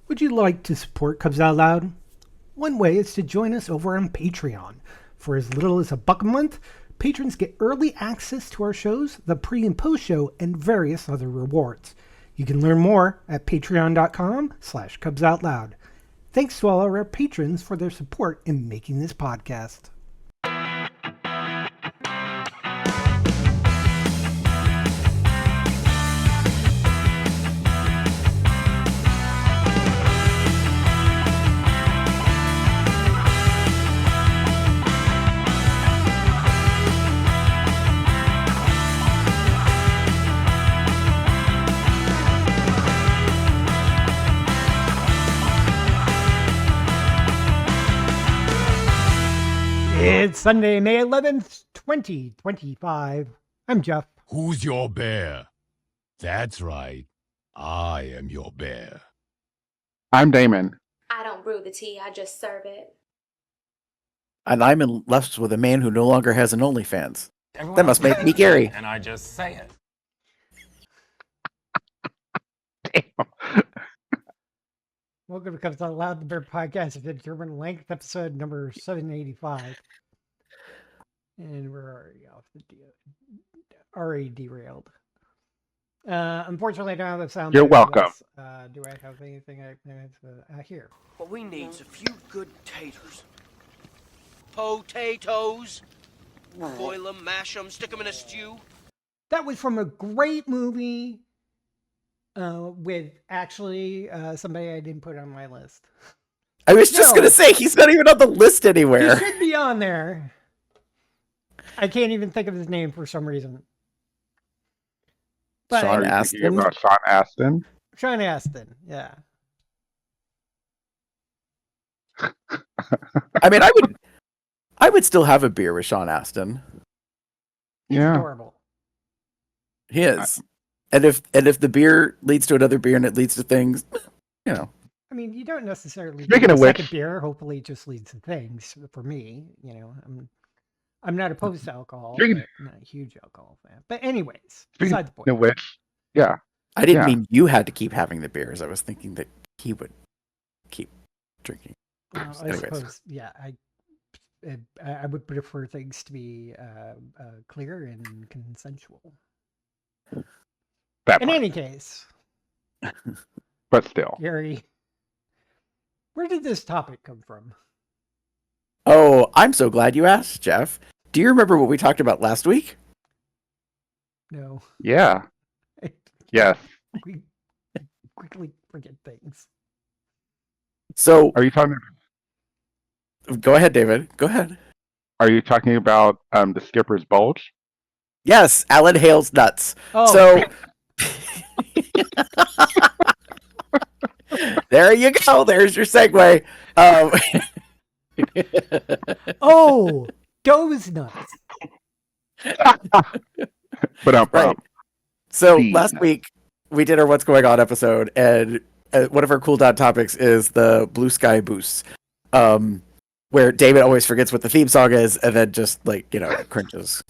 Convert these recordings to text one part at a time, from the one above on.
Would you like to support Cubs Out Loud? One way is to join us over on Patreon. For as little as $1 a month, patrons get early access to our shows, the pre and post show, and various other rewards. You can learn more at patreon.com/cubsoutloud. Thanks to all our patrons for their support in making this podcast. It's Sunday, May 11th, 2025. I'm Jeff. Who's your bear? That's right. I am your bear. I'm Damon. I don't brew the tea, I just serve it. And I'm left with a man who no longer has an OnlyFans. Everyone That must else make me Gary. And I just say it. Welcome to Cubs Out Loud, the Bear Podcast of the German Length, episode number 785. And we're already off the already derailed. Unfortunately, I don't have the sound. You're welcome. Do I have anything here? What we need's a few good taters. Potatoes. Boil them, mash them, stick them in a stew. That was from a great movie with actually somebody I didn't put on my list. I was just going to say, he's not even on the list anywhere. He should be on there. I can't even think of his name for some reason. But Sean Astin. About Sean Astin. Sean Astin, yeah. I mean, I would still have a beer with Sean Astin. He's adorable. He is. And if the beer leads to another beer and it leads to things, you know. I mean, you don't necessarily. Speaking of which, beer hopefully it just leads to things. For me, you know, I'm not opposed to alcohol. Speaking, I'm not a huge alcohol fan. But anyways, beside the point. Of which, yeah. I didn't mean you had to keep having the beers. I was thinking that he would keep drinking. I suppose, yeah. I would prefer things to be clear and consensual. In any case, but still, Gary, where did this topic come from? Oh, I'm so glad you asked, Jeff. Do you remember what we talked about last week? No. Yeah. Yes. We quickly forget things. So, are you talking? Go ahead, David. Go ahead. Are you talking about the skipper's bulge? Yes, Alan Hale's nuts. Oh. So there you go. There's your segue. Oh, those nuts. But right. So last week we did our What's Going On episode, and one of our cool down topics is the Blue Sky Boosts, where David always forgets what the theme song is, and then just cringes.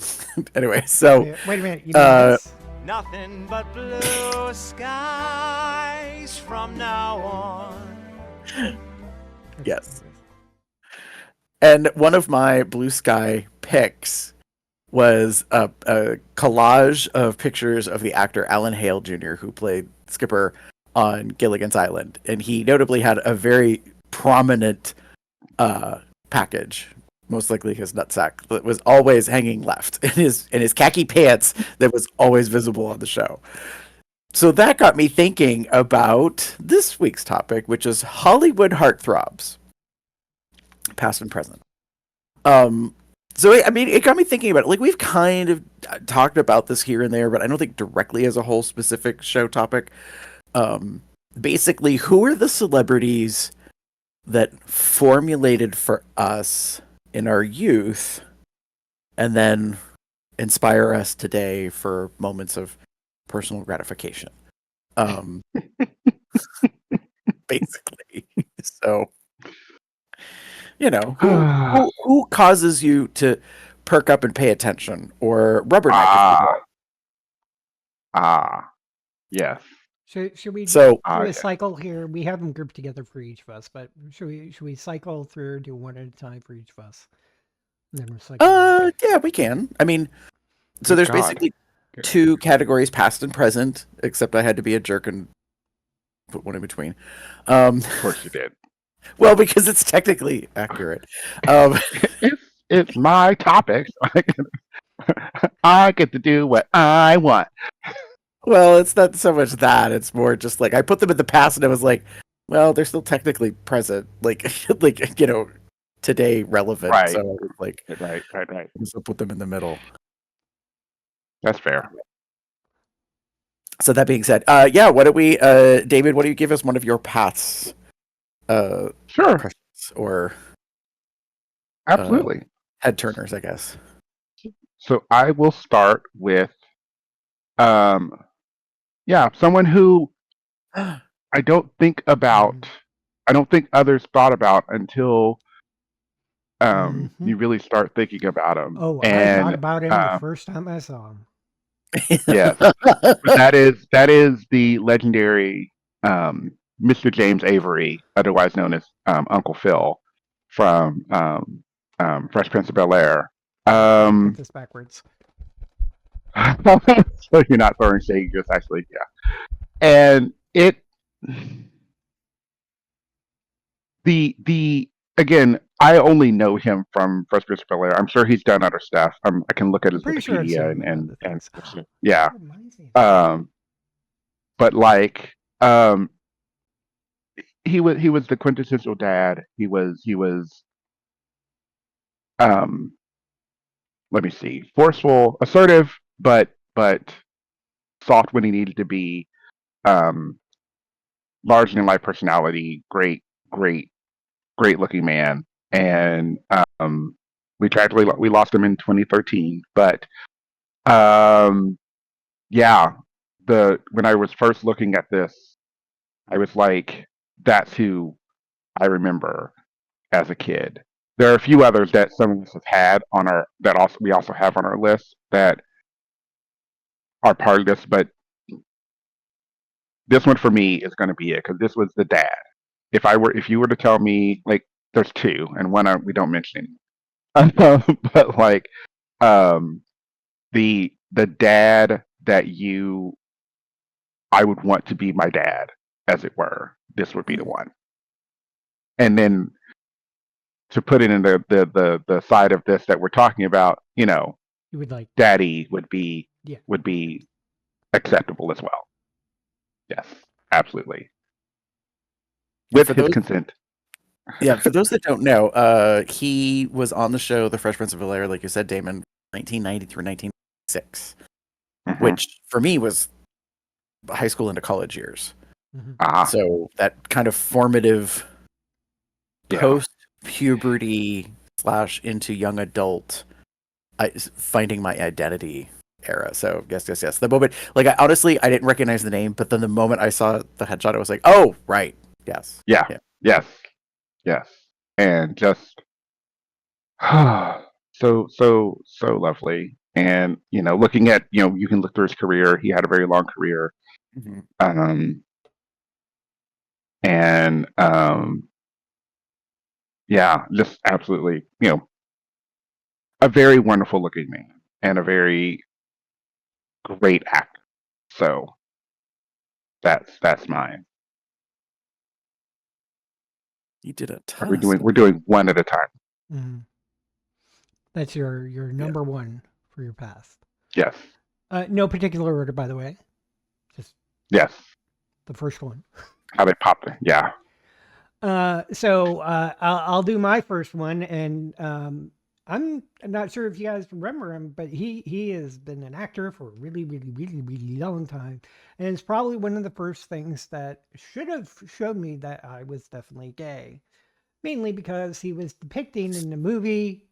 Anyway, so wait a minute. You know nothing but blue skies from now on. Yes. And one of my Blue Sky picks was a collage of pictures of the actor Alan Hale Jr., who played Skipper on Gilligan's Island. And he notably had a very prominent package, most likely his nutsack, that was always hanging left in his khaki pants that was always visible on the show. So that got me thinking about this week's topic, which is Hollywood heartthrobs, past and present. So I mean, it got me thinking about it. Like, we've kind of talked about this here and there, but I don't think directly as a whole specific show topic. Basically, who are the celebrities that formulated for us in our youth and then inspire us today for moments of personal gratification? Basically. So, who causes you to perk up and pay attention or rubberneck? Yes. Should we So do a yeah. cycle here? We have them grouped together for each of us, but should we cycle through, do one at a time for each of us? And then we'll cycle. yeah, we can. I mean, so Good there's God. basically two categories, past and present, except I had to be a jerk and put one in between. Of course you did. Well, because it's technically accurate. It's my topic. I get to do what I want. Well, it's not so much that. It's more just like I put them in the past and I was like, well, they're still technically present. Like, like today relevant. Right. So I was like, Right. so put them in the middle. That's fair. So that being said, yeah, what do we, David, what do you give us one of your paths? Sure. Questions or Absolutely. head turners, I guess. So I will start with, someone who I don't think about. I don't think others thought about until you really start thinking about him. Oh, I thought about him the first time I saw him. Yes, that is the legendary Mr. James Avery, otherwise known as Uncle Phil from Fresh Prince of Bel-Air. Put this backwards. So you're not throwing shade, just actually, and the again, I only know him from Fresh Prince of Bel-Air. I'm sure he's done other stuff. I can look at his Pretty sure I've Wikipedia seen and other things. yeah. That reminds me of But like, he was the quintessential dad. He was let me see, forceful, assertive, but soft when he needed to be. Large in life personality, great looking man, and we tragically lost him in 2013. But when I was first looking at this, I was like, that's who I remember as a kid. There are a few others that some of us have had on our we also have on our list that are part of this, but this one for me is going to be it because this was the dad. If you were to tell me, like, there's two and one we don't mention, but like the dad that I would want to be my dad, as it were, this would be the one. And then to put it in the side of this that we're talking about, you would like daddy would be acceptable as well. Yes, absolutely. With his consent. Yeah, for those that don't know, he was on the show The Fresh Prince of Bel-Air, like you said, Damon, 1990 through 1996, which for me was high school into college years. So that kind of formative post-puberty / into young adult finding my identity era. So yes. The moment, like, I didn't recognize the name, but then the moment I saw the headshot, I was like, oh, right. Yes. Yes. And just so lovely. And looking at, you can look through his career. He had a very long career. Just absolutely, a very wonderful looking man and a very great actor. So that's mine. You did a ton. We're doing one at a time. That's your number one for your past. Yes. No particular order, by the way. Just yes. The first one. How they popped it. Yeah. So I'll do my first one, and I'm not sure if you guys remember him, but he has been an actor for a really long time, and it's probably one of the first things that should have showed me that I was definitely gay, mainly because he was depicting in the movie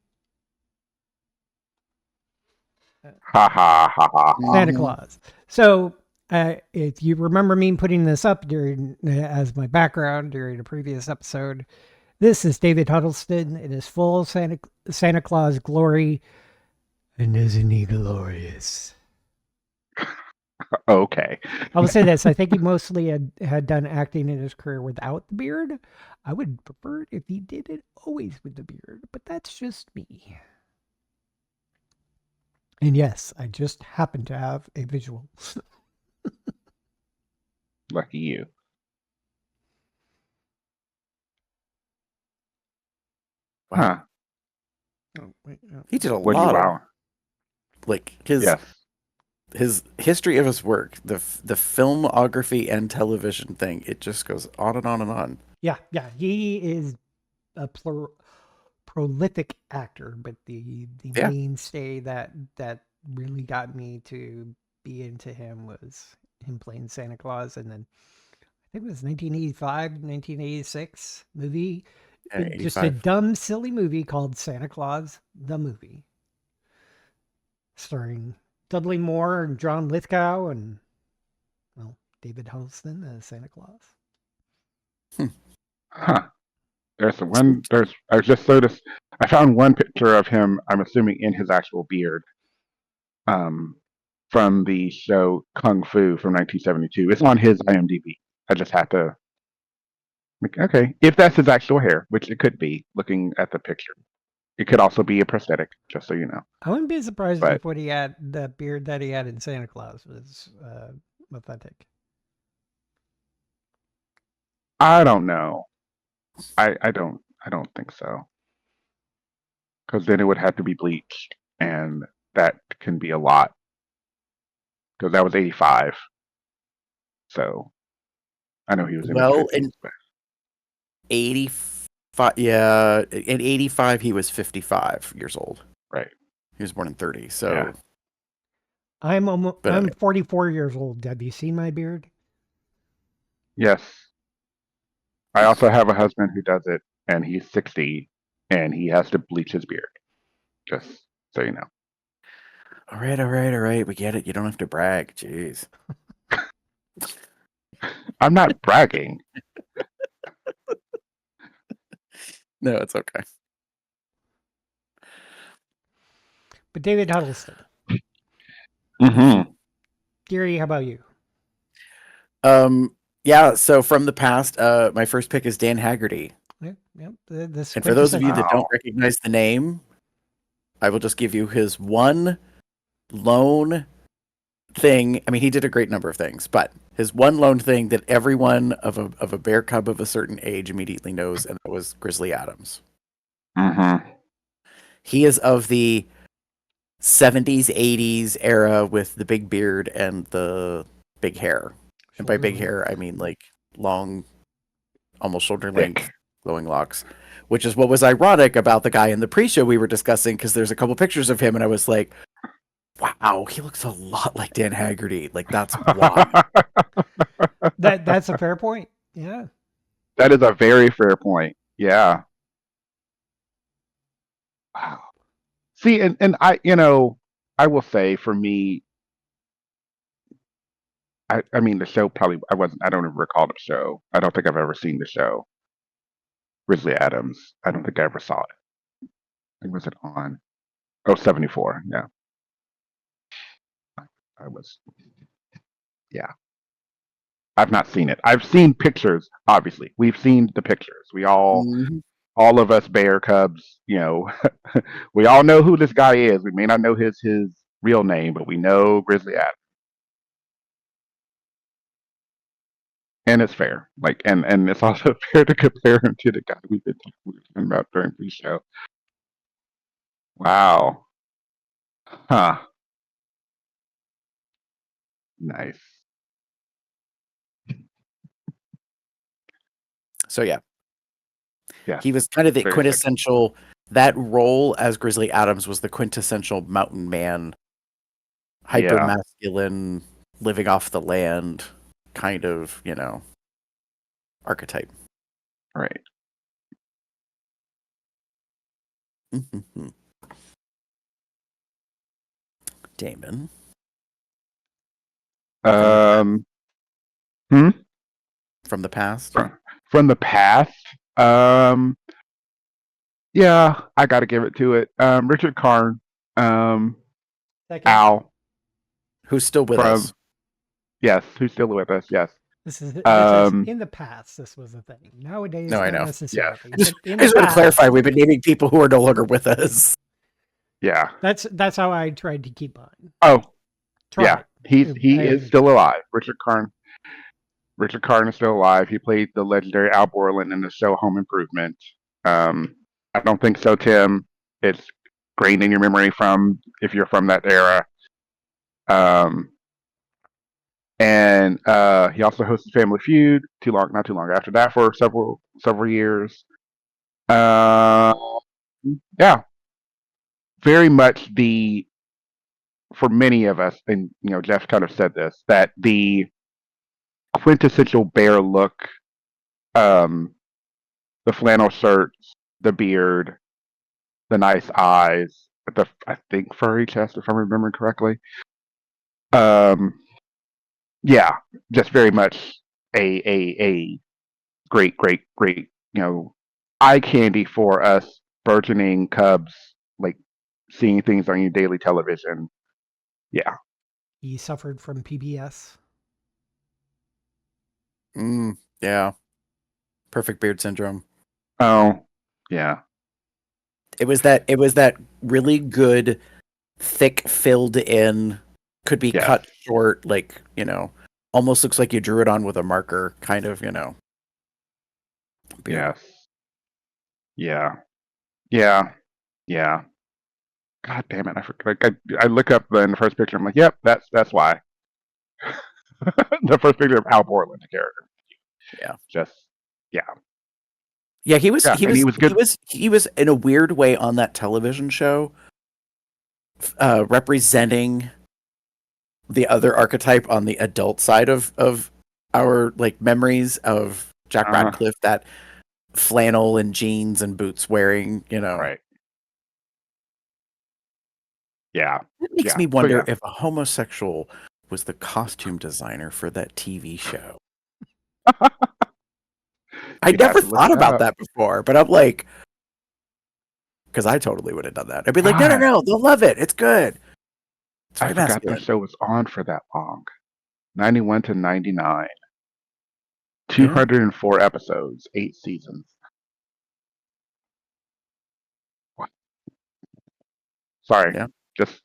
Santa Claus. So if you remember me putting this up as my background during a previous episode, this is David Huddleston in his full Santa Claus glory. And isn't he glorious? Okay. I will say this: I think he mostly had done acting in his career without the beard. I would prefer it if he did it always with the beard, but that's just me. And yes, I just happen to have a visual. Lucky you. Wow. Huh. Oh, wait, He did a What do you lot of wow? like his Yes. his history of his work, the filmography and television thing. It just goes on and on and on. yeah, he is a prolific actor, but the Yeah. mainstay that really got me to be into him was him playing Santa Claus, and then I think it was 1985, 1986 movie, Yeah, just a 85. dumb, silly movie called Santa Claus the Movie, starring Dudley Moore and John Lithgow and well David Huddleston as Santa Claus. Huh. I just noticed I found one picture of him, I'm assuming in his actual beard, from the show Kung Fu from 1972. It's on his IMDb. I just had to okay, if that's his actual hair, which it could be, looking at the picture. It could also be a prosthetic, just so you know. I wouldn't be surprised But if what he had, the beard that he had in Santa Claus, was authentic. I don't know. I don't think so. Because then it would have to be bleached, and that can be a lot. Because that was 85. So I know he was in his Well, 50s. in But 85, yeah, in 85 he was 55 years old. right. He was born in 30. So Yeah. I'm But I'm 44 years old. Have you seen my beard? Yes. I also have a husband who does it, and he's 60, and he has to bleach his beard. Just so you know. all right. We get it. You don't have to brag. Jeez. I'm not bragging. No, it's okay. But David Huddleston. Mm-hmm. Gary, how about you? Yeah, so from the past, my first pick is Dan Haggerty. Yep. This And for those of you quintessential- that don't recognize the name, I will just give you his one lone thing. I mean, he did a great number of things, but his one lone thing that everyone of a bear cub of a certain age immediately knows, and that was Grizzly Adams. Mm-hmm. He is of the 70s, 80s era with the big beard and the big hair. And by big hair, I mean like long, almost shoulder length, flowing locks, which is what was ironic about the guy in the pre-show we were discussing, because there's a couple pictures of him, and I was like, wow, he looks a lot like Dan Haggerty. Like, that's why. that's a fair point. Yeah. That is a very fair point. Yeah. Wow. See, and I, I will say for me, I mean, the show probably, I don't even recall the show. I don't think I've ever seen the show. Grizzly Adams. I don't think I ever saw it. I think was it on? Oh, 74. Yeah. I was, yeah. I've not seen it. I've seen pictures, obviously. We've seen the pictures. We all of us bear cubs, we all know who this guy is. We may not know his real name, but we know Grizzly Adams. And it's fair. And it's also fair to compare him to the guy we've been talking about during pre-show. Wow. Huh. Nice. So yeah, Yeah. he was kind of the Very quintessential. That role as Grizzly Adams was the quintessential mountain man, hyper masculine, living off the land kind of, archetype. Right. Damon. Hmm? From the past. From the past. Yeah, I gotta give it to it. Richard Karn. Second. Al. Who's still with From- us. Yes, who's still with us? Yes. This is Um, in the past. This was a thing. Nowadays, No, I not know. necessarily. I just, But in I the just want to past, clarify, we've been naming people who are no longer with us. yeah. that's how I tried to keep on. Oh, Tried. yeah. He I is haven't- still alive. Richard Karn is still alive. He played the legendary Al Borland in the show Home Improvement. I don't think so, Tim. It's grained in your memory from if you're from that era. And he also hosted Family Feud. Not too long after that, for several years. Uh, yeah, very much for many of us, and Jeff kind of said this, that the quintessential bear look, um, the flannel shirts, the beard, the nice eyes, I think furry chest, if I'm remembering correctly. Um, yeah, just very much a great, eye candy for us burgeoning cubs, like seeing things on your daily television. Yeah. He suffered from PBS. Yeah. Perfect beard syndrome. Oh, yeah. It was that really good, thick, filled in, could be Yes. cut short, like, almost looks like you drew it on with a marker, kind of, beard. Yes. Yeah. God damn it! I forgot. I look up in the first picture. I'm like, yep, that's why. The first picture of Al Borland, the character. Yeah. Just yeah. Yeah, he was Yeah, and he was good. he was in a weird way on that television show, representing the other archetype on the adult side of our like memories of Jack Radcliffe, that flannel and jeans and boots wearing, Right. Yeah. It makes Yeah. me So, wonder yeah. if a homosexual was the costume designer for that TV show. I You'd have never to look thought it about up. that before, but I'm like, because I totally would have done that. I'd be like, God. no, they'll love it. It's good. It's I very forgot masculine. that show was on for that long. 91 to 99. 204 episodes, 8 seasons. What? Sorry. Yeah. Just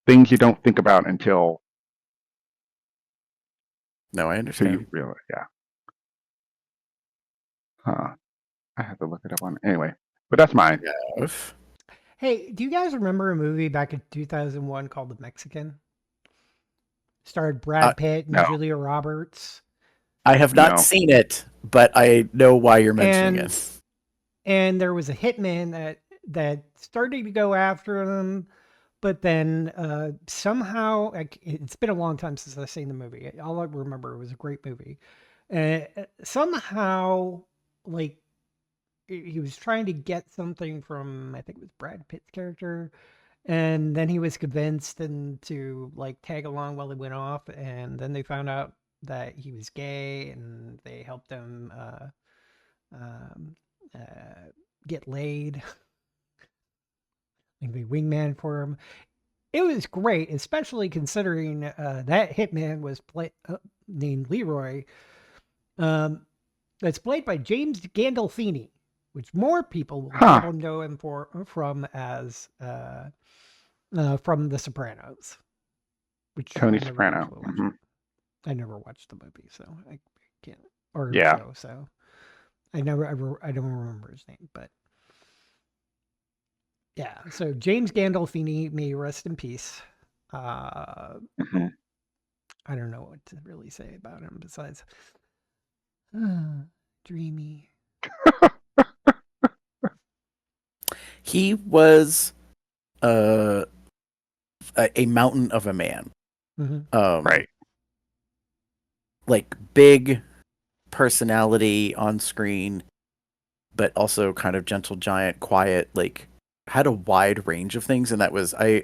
things you don't think about until No, I you understand. realize. Yeah. Huh. I have to look it up on anyway. But that's mine. Yeah. Hey, do you guys remember a movie back in 2001 called The Mexican? Starred Brad Pitt and no. Julia Roberts. I have not No. seen it, but I know why you're mentioning it. And there was a hitman that started to go after them, but then somehow, it's been a long time since I've seen the movie. All I remember, it was a great movie. Somehow, like, he was trying to get something from, I think it was Brad Pitt's character, and then he was convinced and to like tag along while he went off, and then they found out that he was gay, and they helped him get laid. Like the wingman for him. It was great, especially considering that hitman was named Leroy. That's played by James Gandolfini, which more people will probably know him from as from The Sopranos. Which Tony I never Soprano. actually watched. Mm-hmm. I never watched the movie, so I can't. Or Yeah. show, so I don't remember his name, but yeah. So James Gandolfini, may rest in peace. Mm-hmm. I don't know what to really say about him besides dreamy. He was a mountain of a man. Mm-hmm. Right. Like big personality on screen, but also kind of gentle giant, quiet, like had a wide range of things. And that was, I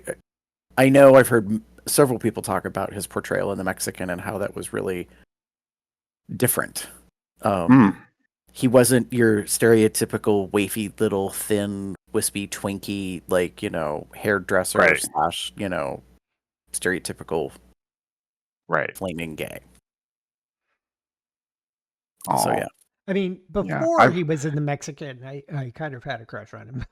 know I've heard several people talk about his portrayal in The Mexican and how that was really different. He wasn't your stereotypical wafy little thin wispy Twinkie, like, hairdresser / stereotypical Right. flaming gay. Aw. So yeah. I mean, Yeah, before I've- he was in the Mexican, I kind of had a crush on him.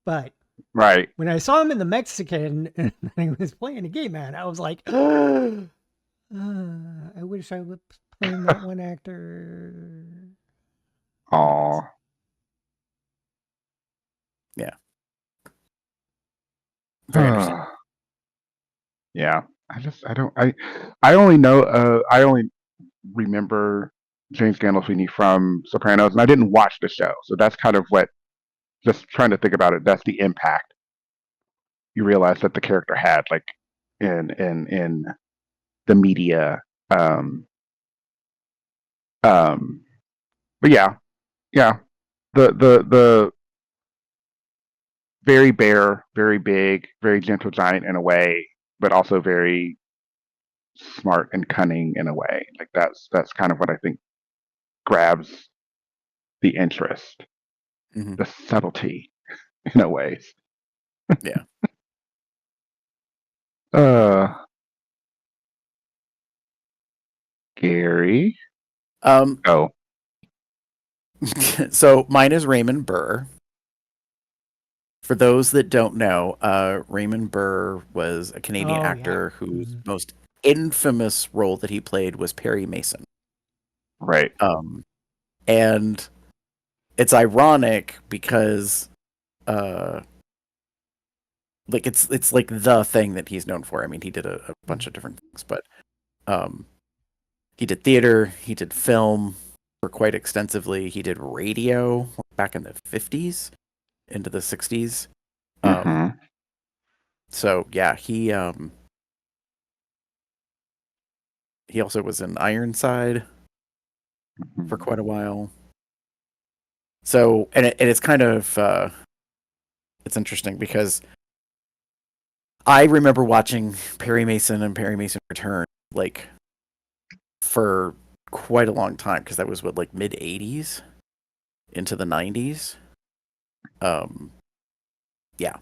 But Right. when I saw him in the Mexican and he was playing a gay man, I was like, I wish I was playing that one actor. Aw. Yeah. Very interesting. Yeah. I only know, I only remember James Gandolfini from Sopranos, and I didn't watch the show. So that's kind of what, just trying to think about it, that's the impact you realize that the character had, like, in the media. But yeah, the very bare, very big, very gentle giant in a way, but also very smart and cunning in a way. Like that's kind of what I think grabs the interest, Mhm. the subtlety in a way. Yeah. Uh, Gary. Um, Oh, so mine is Raymond Burr. For those that don't know, Raymond Burr was a Canadian Oh, yeah. actor whose Mhm. most infamous role that he played was Perry Mason. right. And it's ironic because like it's like the thing that he's known for. I mean, he did a bunch of different things, but he did theater, he did film for quite extensively. He did radio back in the 50s into the 60s. Hmm. So yeah, he also was in Ironside for quite a while. So and it's kind of it's interesting because I remember watching Perry Mason and Perry Mason Return like for quite a long time because that was what, like mid 80s into the 90s. Yeah.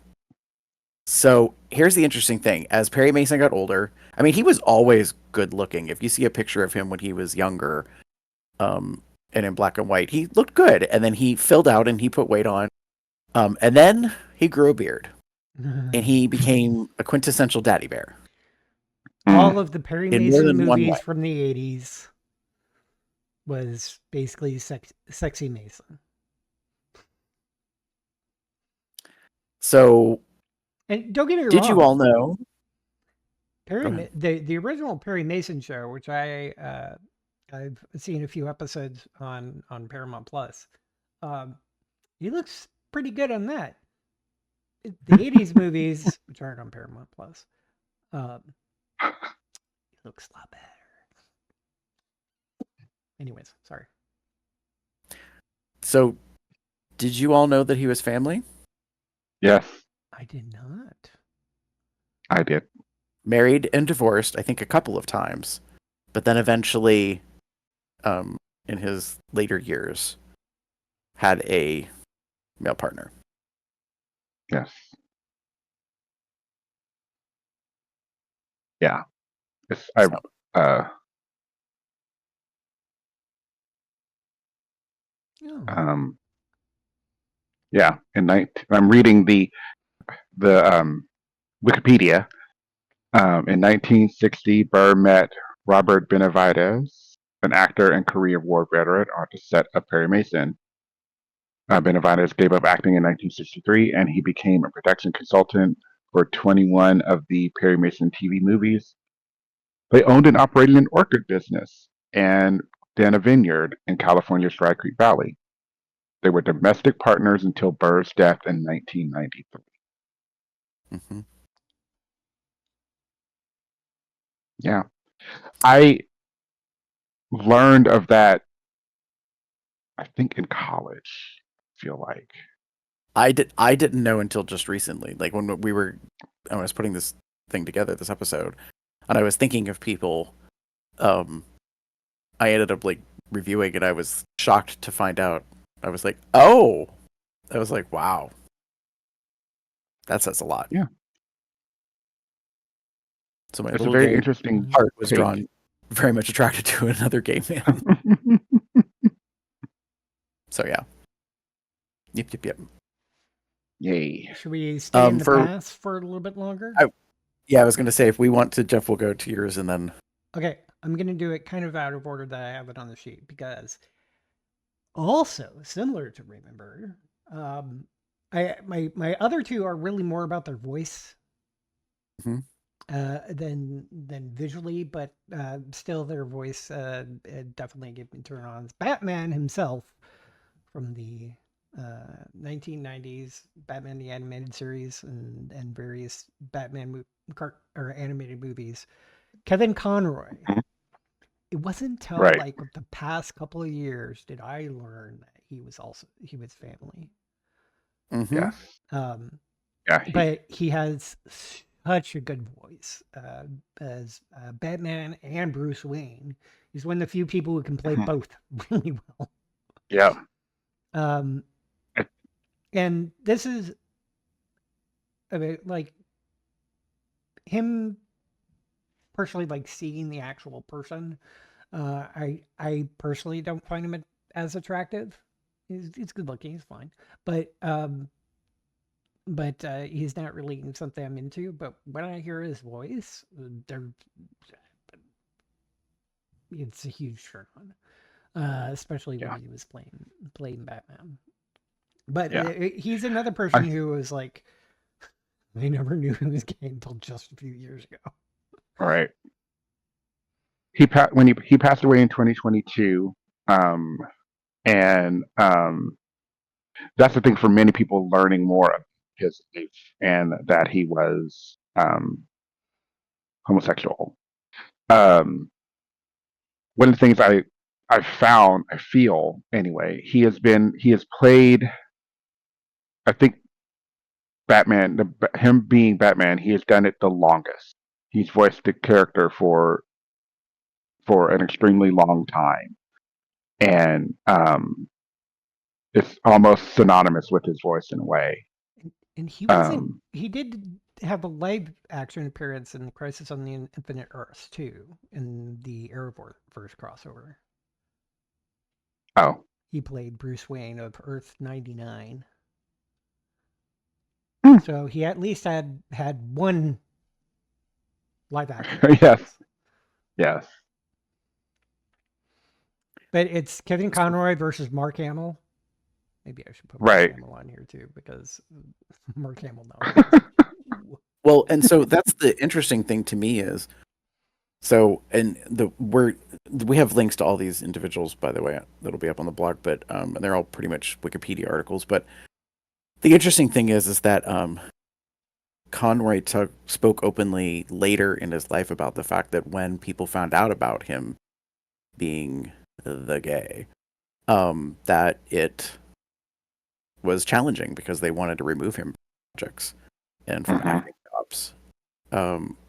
So here's the interesting thing. As Perry Mason got older, I mean, he was always good looking. If you see a picture of him when he was younger, and in black and white, he looked good. And then he filled out and he put weight on. And then he grew a beard and he became a quintessential daddy bear. All of the Perry In more Mason than one movies way. from the 80s was basically sexy Mason. So And don't get me wrong. did you all know? Go Perry, ahead. the original Perry Mason show, which I've seen a few episodes on Paramount Plus. He looks pretty good on that. The 80s movies, which aren't on Paramount Plus, he looks a lot better. Anyways, sorry. So did you all know that he was family? Yes, I did not. I did. Married and divorced, I think a couple of times, but then eventually, in his later years, had a male partner. Yes. Yeah. It's, I So, Oh. Yeah. I'm reading the Wikipedia. In 1960, Burr met Robert Benavides, an actor and Korean War veteran, on the set of Perry Mason. Benavides gave up acting in 1963, and he became a production consultant for 21 of the Perry Mason TV movies. They owned and operated an orchid business and then a vineyard in California's Dry Creek Valley. They were domestic partners until Burr's death in 1993. mm-hmm. Yeah. I learned of that, I think, in college, I feel like. I didn't know until just recently, like when I was putting this thing together, this episode, and I was thinking of people. I ended up like reviewing, and I was shocked to find out. I was like, oh, I was like, wow, that says a lot. Yeah. So my It's a little very gay interesting heart was take. drawn very much attracted to another gay man. So yeah. Yep. Yay. Should we stay in the For past for a little bit longer? I was gonna say if we want to, Jeff, we'll go to yours and then Okay, I'm gonna do it kind of out of order that I have it on the sheet because also similar to Remember, my other two are really more about their voice Mhm. than visually, but still their voice definitely get me turned on. It's Batman himself from the 1990s Batman the Animated Series and various Batman or animated movies. Kevin Conroy. It wasn't until Right. like the past couple of years did I learn that he was family. Yes. Yeah. But he has such a good voice as Batman and Bruce Wayne. He's one of the few people who can play both really well. Yeah. Um, and this is like him personally, like seeing the actual person. I personally don't find him as attractive. He's good looking. He's fine, but he's not really something I'm into. But when I hear his voice, it's a huge turn on, especially when he was playing Batman. But he's another person who was like, I never knew he was gay until just a few years ago. All right. When he passed away in 2022, and that's the thing for many people learning more of his life and that he was homosexual. One of the things I feel anyway, he has played, I think him being Batman, he has done it the longest. He's voiced the character for an extremely long time, and it's almost synonymous with his voice in a way. And he wasn't. He did have a live action appearance in Crisis on the Infinite Earths too, in the Arrowverse crossover. Oh, he played Bruce Wayne of Earth 99. So he at least had one live action. Yes. But it's Kevin Conroy versus Mark Hamill. Maybe I should put Mark Hamill on here too, because Mark Hamill nowadays. Well, and so that's the interesting thing to me is, so and we have links to all these individuals, by the way, that'll be up on the blog, but and they're all pretty much Wikipedia articles. But the interesting thing is that Conroy spoke openly later in his life about the fact that when people found out about him being the gay, that it was challenging because they wanted to remove him from projects and from acting jobs.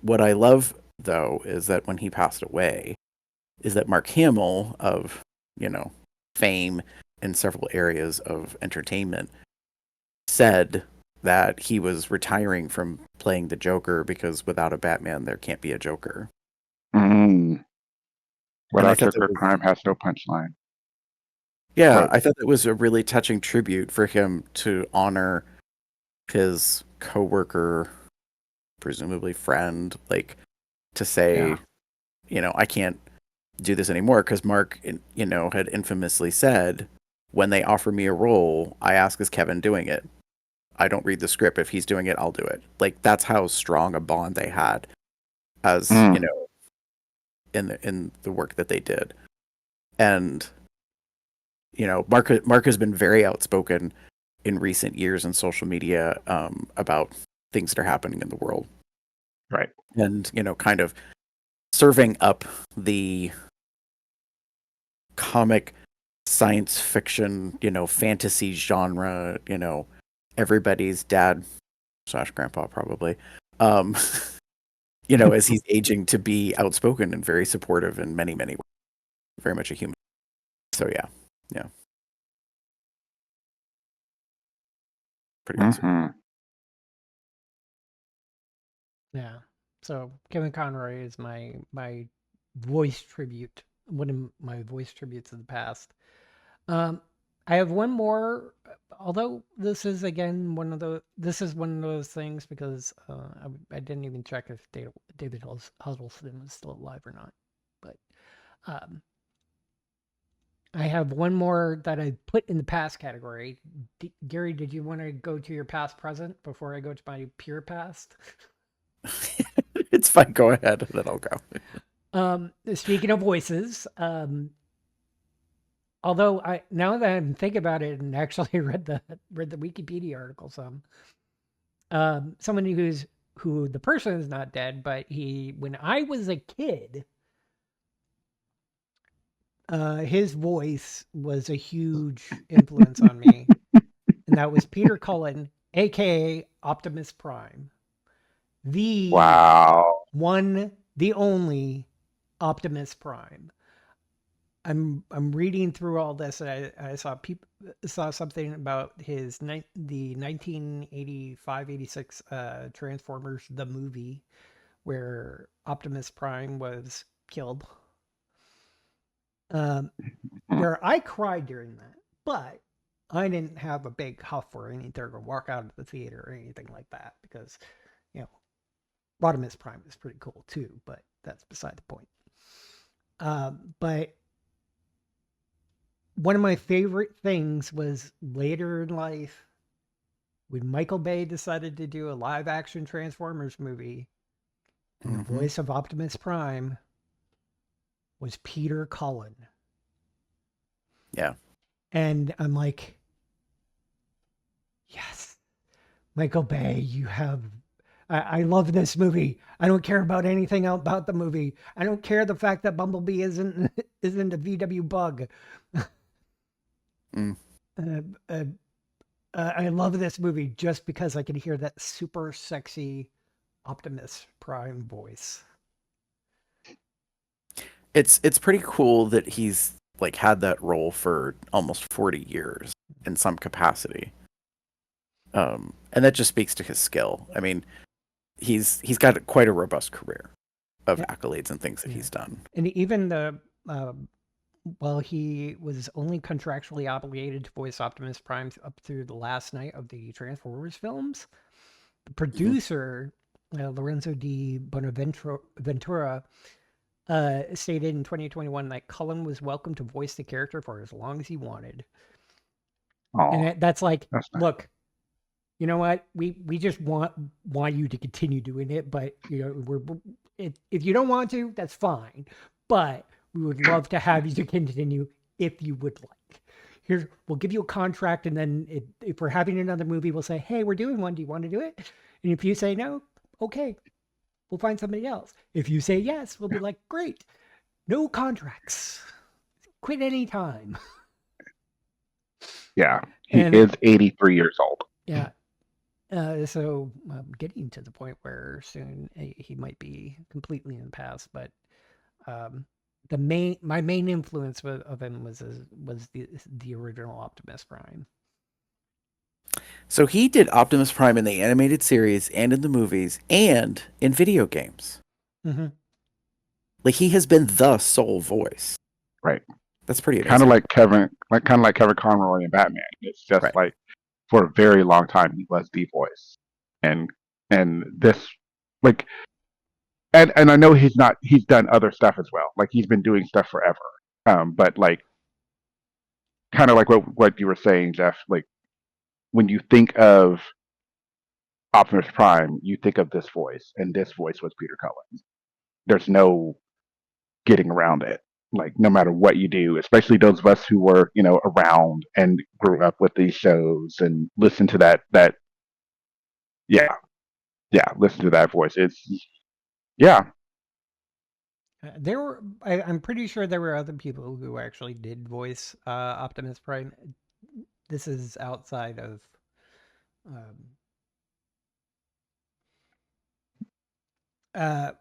What I love, though, is that when he passed away, is that Mark Hamill of, fame in several areas of entertainment said that he was retiring from playing the Joker because without a Batman, there can't be a Joker. Without Joker, crime has no punchline. Yeah, Right. I thought it was a really touching tribute for him to honor his coworker, presumably friend, like to say, I can't do this anymore because Mark, had infamously said, when they offer me a role, I ask, is Kevin doing it? I don't read the script. If he's doing it, I'll do it. Like that's how strong a bond they had, as in the work that they did. And Mark has been very outspoken in recent years in social media about things that are happening in the world. Right. And, kind of serving up the comic science fiction, fantasy genre, everybody's dad / grandpa probably, as he's aging to be outspoken and very supportive in many, many ways. Very much a human. So yeah. Pretty awesome. Yeah. So Kevin Conroy is my voice tribute, one of my voice tributes of the past. I have one more, although this is again one of those things because I didn't even check if David Huddleston was still alive or not. But I have one more that I put in the past category. Gary, did you want to go to your past present before I go to my pure past? It's fine. Go ahead, and then I'll go. Speaking of voices, although now that I'm thinking about it and actually read the Wikipedia article someone who the person is not dead, but when I was a kid, his voice was a huge influence on me, and that was Peter Cullen, aka Optimus Prime, the one, the only Optimus Prime. I'm reading through all this, and I saw something about the 1985-86 Transformers the movie, where Optimus Prime was killed. Where I cried during that, but I didn't have a big huff or anything or walk out of the theater or anything like that because, Optimus Prime is pretty cool too, but that's beside the point. But one of my favorite things was later in life when Michael Bay decided to do a live action Transformers movie, and the voice of Optimus Prime was Peter Cullen. Yeah. And I'm like, yes, Michael Bay, you have... I love this movie. I don't care about anything else about the movie. I don't care the fact that Bumblebee isn't a VW bug. I love this movie just because I can hear that super sexy Optimus Prime voice. It's pretty cool that he's like had that role for almost 40 years in some capacity. And that just speaks to his skill. I mean, he's got quite a robust career of accolades and things that he's done. And even while he was only contractually obligated to voice Optimus Prime up through the last night of the Transformers films, the producer, Lorenzo di Bonaventura, stated in 2021 that Cullen was welcome to voice the character for as long as he wanted. And that's like, nice. Look, you know what? We just want you to continue doing it, but if you don't want to, that's fine. But we would love to have you to continue if you would like. We'll give you a contract, and then if we're having another movie, we'll say, hey, we're doing one. Do you want to do it? And if you say no, okay, we'll find somebody else. If you say yes, we'll be like, great. No contracts. Quit any time. Yeah. He is 83 years old. Yeah. So I'm getting to the point where soon he might be completely in the past, but my main influence of him was the original Optimus Prime. So he did Optimus Prime in the animated series and in the movies and in video games. Mm-hmm. Like he has been the sole voice. Right. That's pretty amazing. Kind of like Kevin Conroy in Batman. It's just like for a very long time he was the voice. And this like and I know he's done other stuff as well. Like he's been doing stuff forever. But like kind of like what you were saying, Jeff, like when you think of Optimus Prime, you think of this voice, and this voice was Peter Cullen. There's no getting around it. Like no matter what you do, especially those of us who were, around and grew up with these shows and listen to that listen to that voice. I'm pretty sure there were other people who actually did voice Optimus Prime. This is outside of I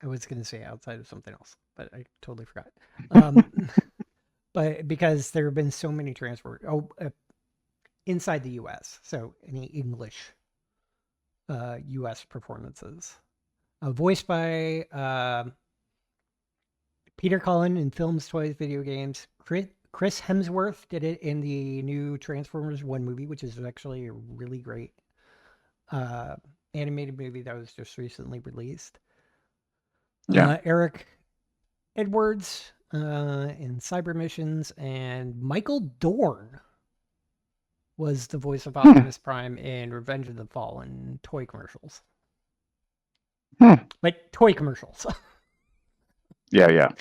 was going to say outside of something else, but I totally forgot. But because there have been so many transfers inside the U.S., so any English U.S. performances. Voiced by Peter Cullen in films, toys, video games. Chris Hemsworth did it in the new Transformers 1 movie, which is actually a really great animated movie that was just recently released. Yeah. Eric Edwards in Cyber Missions, and Michael Dorn was the voice of Optimus Prime in Revenge of the Fallen toy commercials. Like toy commercials. Yeah.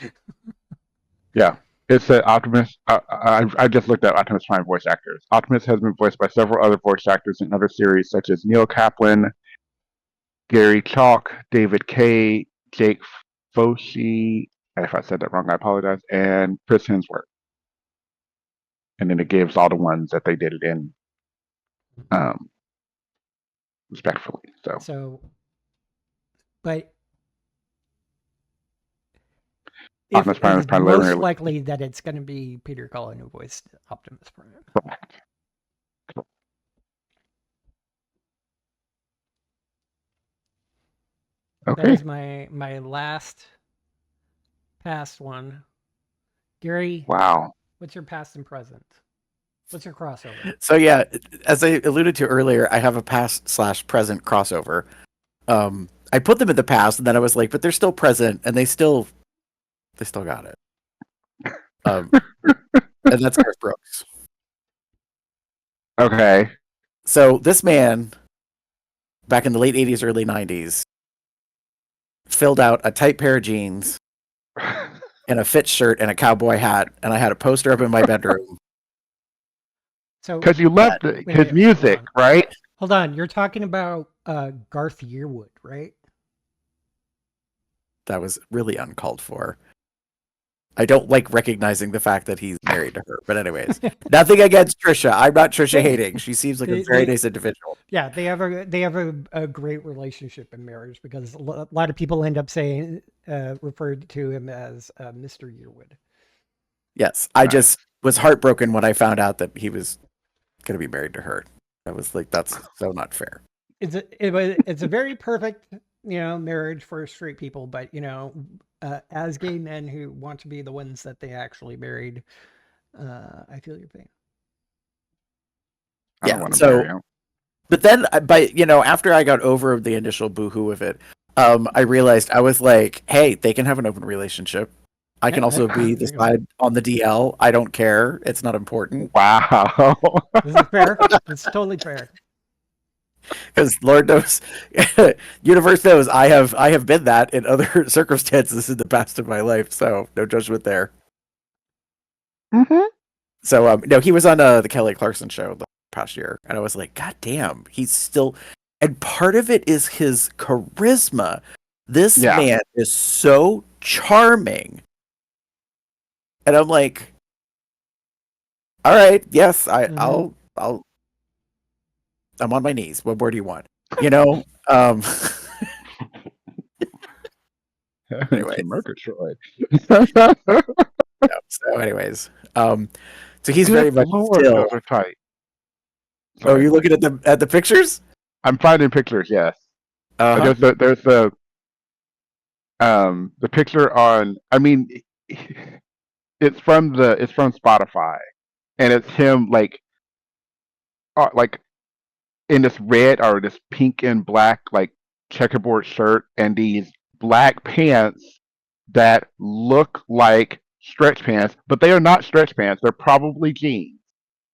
It's Optimus. I just looked at Optimus Prime voice actors. Optimus has been voiced by several other voice actors in other series, such as Neil Kaplan, Gary Chalk, David Kay, Jake Foshi. If I said that wrong, I apologize. And Chris Hemsworth. And then it gives all the ones that they did it in, respectfully. So, but Optimus Prime is it's primarily most likely that it's going to be Peter Cullen who voiced Optimus Prime. correct. That Okay. is my last past one. Gary, Wow. what's your past and present? What's your crossover? So yeah, as I alluded to earlier, I have a past/present crossover. I put them in the past, and then I was like, but they're still present, and they still got it. And that's Garth Brooks. Okay. So this man, back in the late 80s, early 90s, filled out a tight pair of jeans and a fit shirt and a cowboy hat, and I had a poster up in my bedroom. So, Because you loved wait, his hold music, on. right? Hold on, you're talking about Garth Yearwood, right? That was really uncalled for. I don't like recognizing the fact that he's married to her. But anyways, nothing against Trisha. I'm not Trisha hating. She seems like a very nice individual. Yeah, they have a great relationship in marriage because a lot of people end up saying referred to him as Mr. Yearwood. Yes, I just was heartbroken when I found out that he was going to be married to her. I was like, that's so not fair. It's a very perfect marriage for straight people, but as gay men who want to be the ones that they actually married, I feel your pain. I don't want to marry him. But then, after I got over the initial boohoo of it, I realized I was like, hey, they can have an open relationship. I can also be the side on the DL. I don't care. It's not important. Wow. This is fair. It's totally fair. Because Lord knows, universe knows, I have been that in other circumstances in the past of my life. So no judgment there. Mm-hmm. So no, he was on the Kelly Clarkson show the past year, and I was like, God damn, he's still. And part of it is his charisma. This man is so charming, and I'm like, all right, yes, I'll. I'm on my knees. What more do you want? Anyway. Murgatroyd. So anyways, so he's very much still. Tight. Oh, you're looking at the pictures? I'm finding pictures. Yes. There's the picture on. I mean, it's from Spotify, and it's him like in this red or this pink and black like checkerboard shirt and these black pants that look like stretch pants, but they are not stretch pants. They're probably jeans,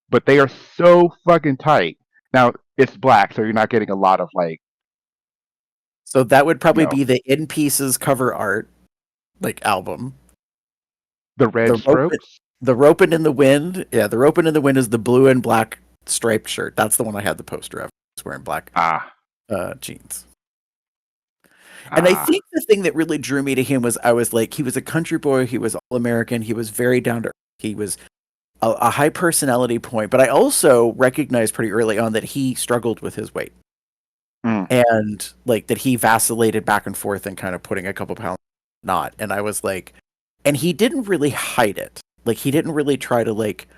but they are so fucking tight. Now it's black, so you're not getting a lot of like. So that would probably be the In Pieces cover art, like album. The red strokes. The Ropin' in the Wind. Yeah, the Ropin' in the Wind is the blue and black striped shirt. That's the one I had the poster of. He's wearing black jeans. And I think the thing that really drew me to him was I was like, he was a country boy. He was all American. He was very down to earth. He was a high personality point. But I also recognized pretty early on that he struggled with his weight. And like that he vacillated back and forth and kind of putting a couple pounds not. And I was like, and he didn't really hide it. Like he didn't really try to like,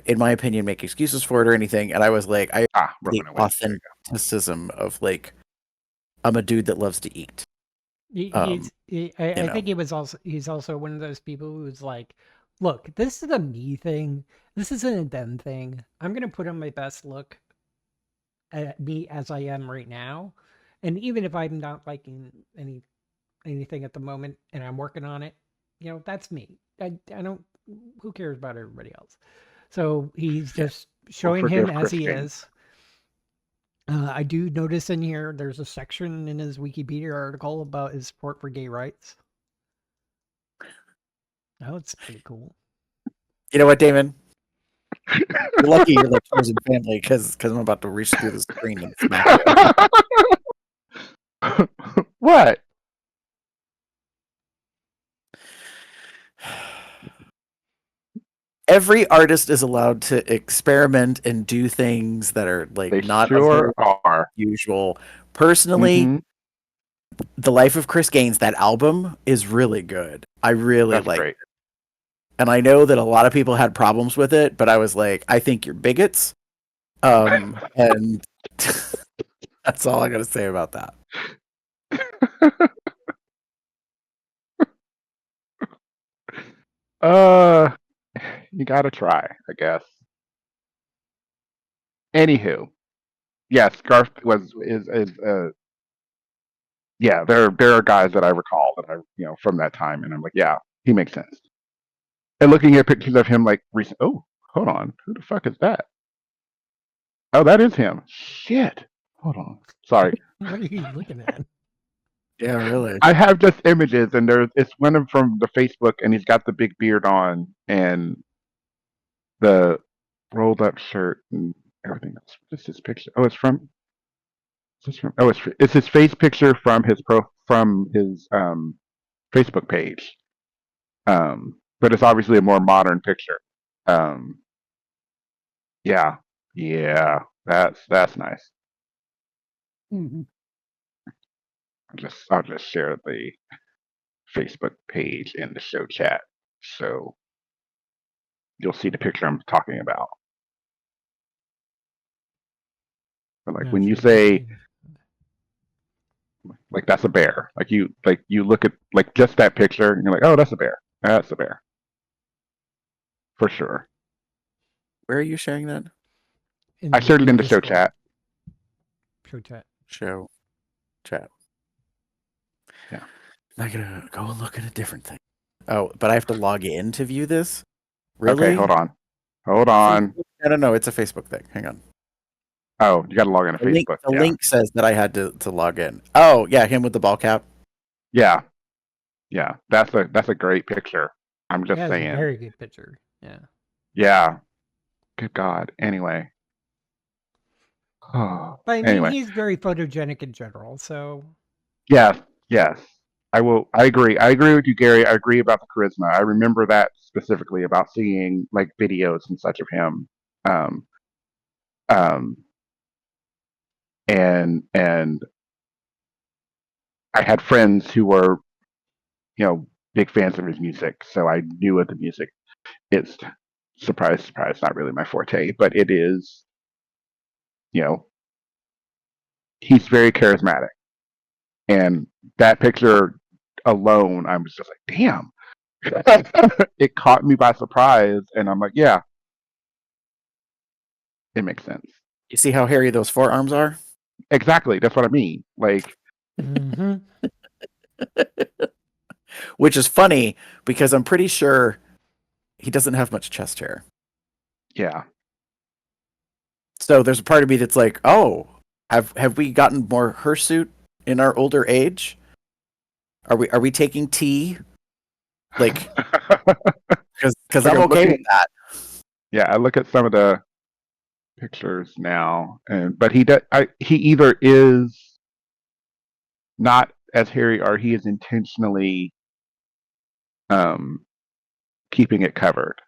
in my opinion, make excuses for it or anything. And I was like, the authenticism of like, I'm a dude that loves to eat. I think he's also one of those people who's like, look, this is a me thing. This isn't a them thing. I'm gonna put on my best look at me as I am right now, and even if I'm not liking anything at the moment, and I'm working on it, that's me. I don't. Who cares about everybody else? So he's just showing him forgive as he Christine. is. I do notice in here there's a section in his Wikipedia article about his support for gay rights. Oh, it's pretty cool. You know what, Damon? You're lucky you're like chosen family because I'm about to reach through the screen and smack you. What? Every artist is allowed to experiment and do things that are like They not sure of their are. usual. Personally, Mhm. The Life of Chris Gaines, that album is really good. I really That's like great. it. And I know that a lot of people had problems with it, but I was like, I think you're bigots. And that's all I got to say about that. You gotta try, I guess. Anywho, yes, Garth is yeah. There are guys that I recall that I from that time, and I'm like, yeah, he makes sense. And looking at pictures of him like recent. Oh, hold on, who the fuck is that? Oh, that is him. Shit. Hold on. Sorry. What are you looking at? Yeah, really. I have just images, and it's one of them from the Facebook, and he's got the big beard on and the rolled up shirt and everything else. What's his picture? Oh, it's from. Oh, it's his face picture from his Facebook page. But it's obviously a more modern picture. Um, yeah, yeah, that's nice. I'll just share the Facebook page in the show chat, so you'll see the picture I'm talking about. But like No, when you sure, say like that's a bear, you look at like just that picture and you're like, oh, that's a bear. That's a bear for sure. Where are you sharing that? I shared it in the show Discord. chat. Show chat. Show chat. Yeah. I'm gonna go and look at a different thing. Oh, but I have to log in to view this? Really? Okay, hold on. Hold on. No, it's a Facebook thing. Hang on. Oh, you got to log into Facebook. The Yeah. link says that I had to log in. Oh, yeah, him with the ball cap. Yeah. Yeah. That's a great picture. I'm just Yeah, it's a saying. very good picture. Yeah. Yeah. Good God. Anyway. Oh. But I mean, Anyway. he's very photogenic in general, so. Yes. Yes. I agree. I agree with you, Gary. I agree about the charisma. I remember that specifically about seeing like videos and such of him. Um, um, and I had friends who were, big fans of his music, so I knew of the music. It's surprise, surprise, not really my forte, but it is, you know, he's very charismatic. And that picture alone, I was just like, damn. It caught me by surprise, and I'm like, yeah, it makes sense. You see how hairy those forearms are? Exactly. That's what I mean. Like, Mm-hmm. Which is funny because I'm pretty sure he doesn't have much chest hair. yeah. So there's a part of me that's like, oh, have we gotten more hirsute in our older age? Are we taking tea? Like, because Like I'm I'm okay with looking, that. yeah, I look at some of the pictures now, but he either is not as hairy or he is intentionally um keeping it covered.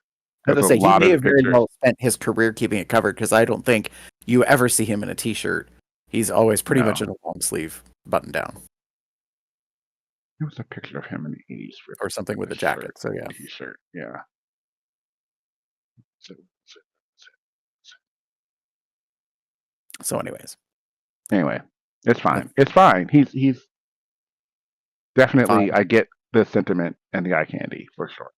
I was Because gonna a say he lot may of the have very pictures, well spent his career keeping it covered because I don't think you ever see him in a t-shirt. He's always pretty much no. in a long sleeve button down There was a picture of him in the 80s or something with a a jacket. shirt, So yeah. t-shirt. Yeah. So, So anyways, anyway, it's fine. It's fine. He's definitely, Fine. I get the sentiment and the eye candy for sure.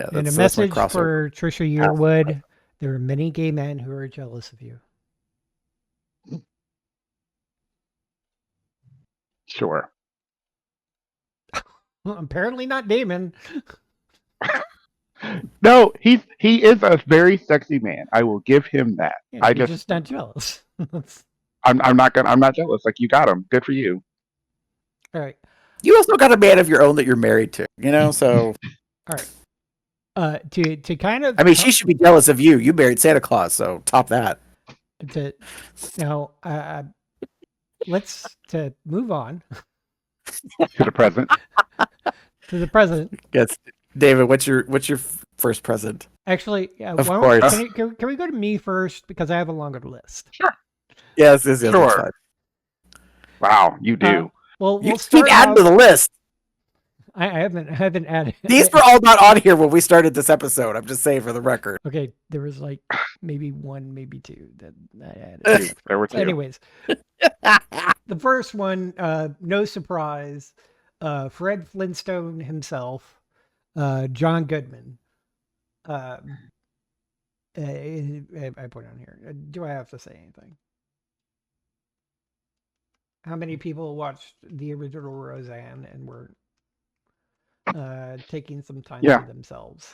Yeah, And a that's my message crossover. for Trisha Yearwood: there are many gay men who are jealous of you. Sure. Well, apparently not Damon. No, he is a very sexy man. I will give him that. Yeah, you're just not jealous. I'm not jealous. Like, you got him. Good for you. All right. You also got a man of your own that you're married to, you know. So All right. To kind of I mean, she should be jealous of you. You married Santa Claus, so top that. now let's to move on To the present. to the present. Yes, David. What's your first present? Actually, Of why don't- course. Can we go to me first because I have a longer list? Yes, that's Sure. fine. Wow, you do. Well, You we'll start keep adding off, to the list. I haven't added. These were all not on here when we started this episode. I'm just saying for the record. Okay, there was like maybe one, maybe two that I added. There were two. Anyways, the first one, no surprise, Fred Flintstone himself, John Goodman. I put on here. Do I have to say anything? How many people watched the original Roseanne and were taking some time Yeah. to themselves?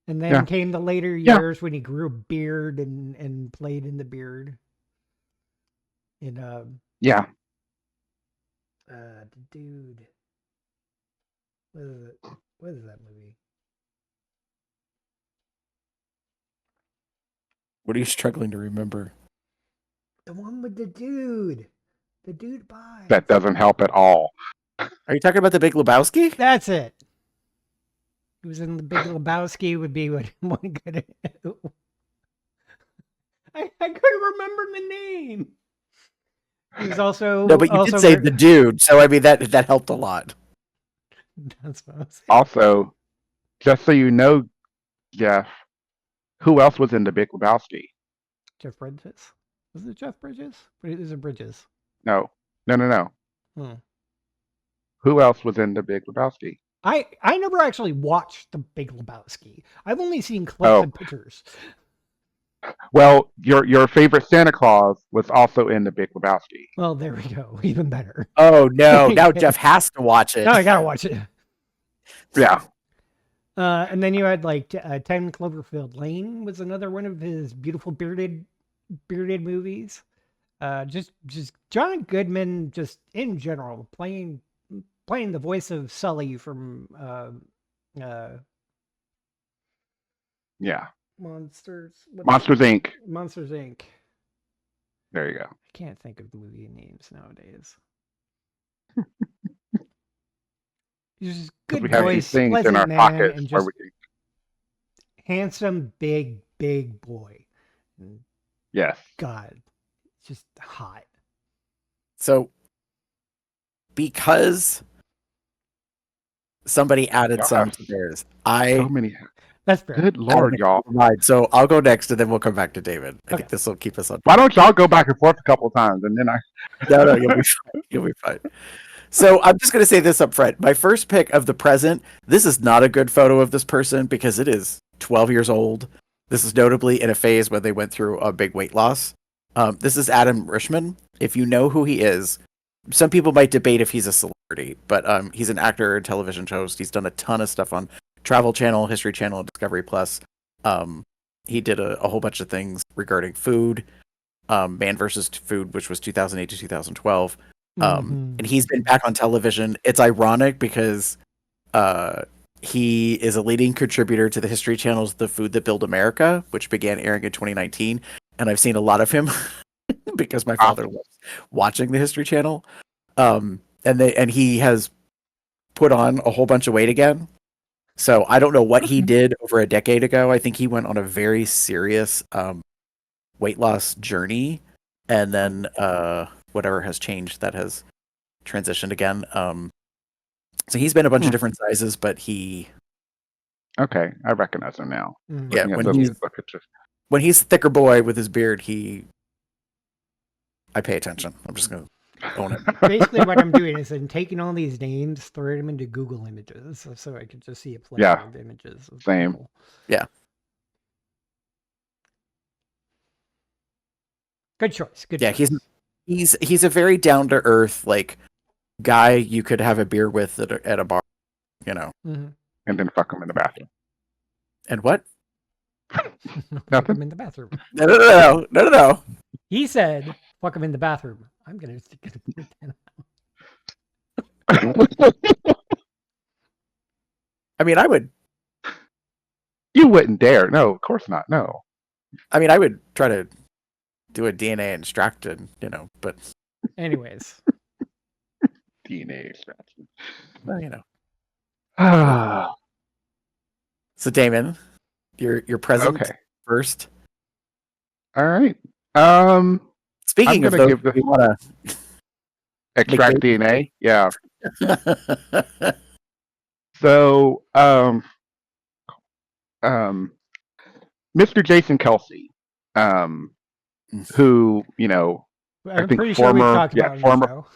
And then Yeah. came the later Yeah. years when he grew a beard and played in the beard. In Yeah. the dude. What is it? What is that movie? What are you struggling to remember? The one with the dude. The dude by. That doesn't help at all. Are you talking about the Big Lebowski? That's it. He was in the Big Lebowski. Would be what one could. I couldn't remember the name. He was also No, but you did say the dude, so I mean that helped a lot. That's what I was saying. Also, just so you know, Jeff, who else was in the Big Lebowski? Jeff Bridges. Was it Jeff Bridges? Is it Bridges? No. Hmm. Who else was in the Big Lebowski? I never actually watched the Big Lebowski. I've only seen clips Oh. and pictures. Well, your favorite Santa Claus was also in the Big Lebowski. Well, there we go. Even better. Oh no! Now Jeff has to watch it. No, I gotta watch it. Yeah. And then you had like 10 Cloverfield Lane was another one of his beautiful bearded movies. Just John Goodman, just in general, playing the voice of Sully from Yeah. Monsters Inc. Monsters Inc. There you go. I can't think of movie names nowadays. He's just good We have these voice, things pleasant in our man, pockets and where just we can. handsome, big boy. And Yes. God, just hot. So, because somebody added Y'all some have to theirs, So many. That's fair. Good Lord, y'all. Right, so I'll go next, and then we'll come back to David. I Okay. think this will keep us on. Why don't y'all go back and forth a couple of times and then I. No, you'll be fine. You'll be fine. So I'm just going to say this up front. My first pick of the present, this is not a good photo of this person because it is 12 years old. This is notably in a phase when they went through a big weight loss. This is Adam Rishman. If you know who he is, some people might debate if he's a celebrity, but he's an actor and television host. He's done a ton of stuff on Travel Channel, History Channel, and Discovery Plus. He did a whole bunch of things regarding food, Man vs. Food, which was 2008 to 2012. And he's been back on television. It's ironic because he is a leading contributor to the History Channel's The Food That Built America, which began airing in 2019. And I've seen a lot of him because my father loves watching the History Channel. And he has put on a whole bunch of weight again. So I don't know what he did over a decade ago. I think he went on a very serious weight loss journey. And then whatever has changed, that has transitioned again. So he's been a bunch of different sizes, but he... Okay, I recognize him now. Yeah, Looking at the pictures. when he's a thicker boy with his beard, I pay attention. I'm just going to Own it. Basically, what I'm doing is I'm taking all these names, throwing them into Google Images, so I can just see a plethora Yeah, of images of same. people. Yeah. Good choice. Good Yeah, choice. he's a very down to earth like guy you could have a beer with at a bar, you know. Mhm. And then fuck him in the bathroom. And what? Fuck Nothing. him in the bathroom. No. He said, "Fuck him in the bathroom." I'm gonna put that. I mean, I would You wouldn't dare. No, of course not. No. I would try to do a DNA extract and, you know, but Anyways, DNA extraction. well, you know. Ah, So Damon, your present okay. first. All right. Speaking of gonna those, give the- we want Extract Make DNA. Yeah. to. So, Mr. Jason Kelsey, who, you know, I I'm think pretty sure we've former, talked about it on the show.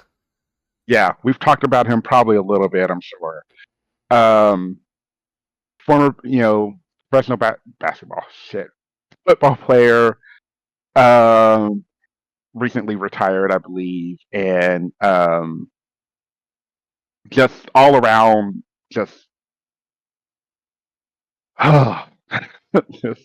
yeah, we've talked about him probably a little bit, I'm sure. Former, you know, professional basketball, football player, recently retired, I believe, and just all around, just, just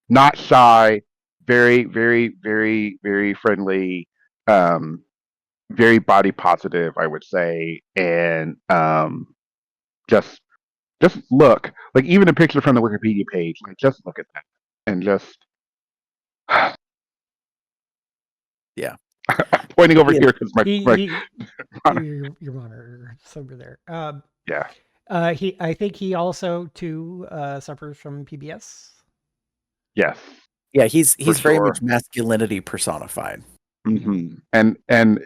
not shy, very, very, very, very friendly, very body positive, I would say, and just look like even a picture from the Wikipedia page, like just look at that and just Yeah. I'm pointing over Yeah. here because my Your monitor is over there. yeah. I think he also too suffers from PBS. Yes. Yeah, he's very sure. much masculinity personified. And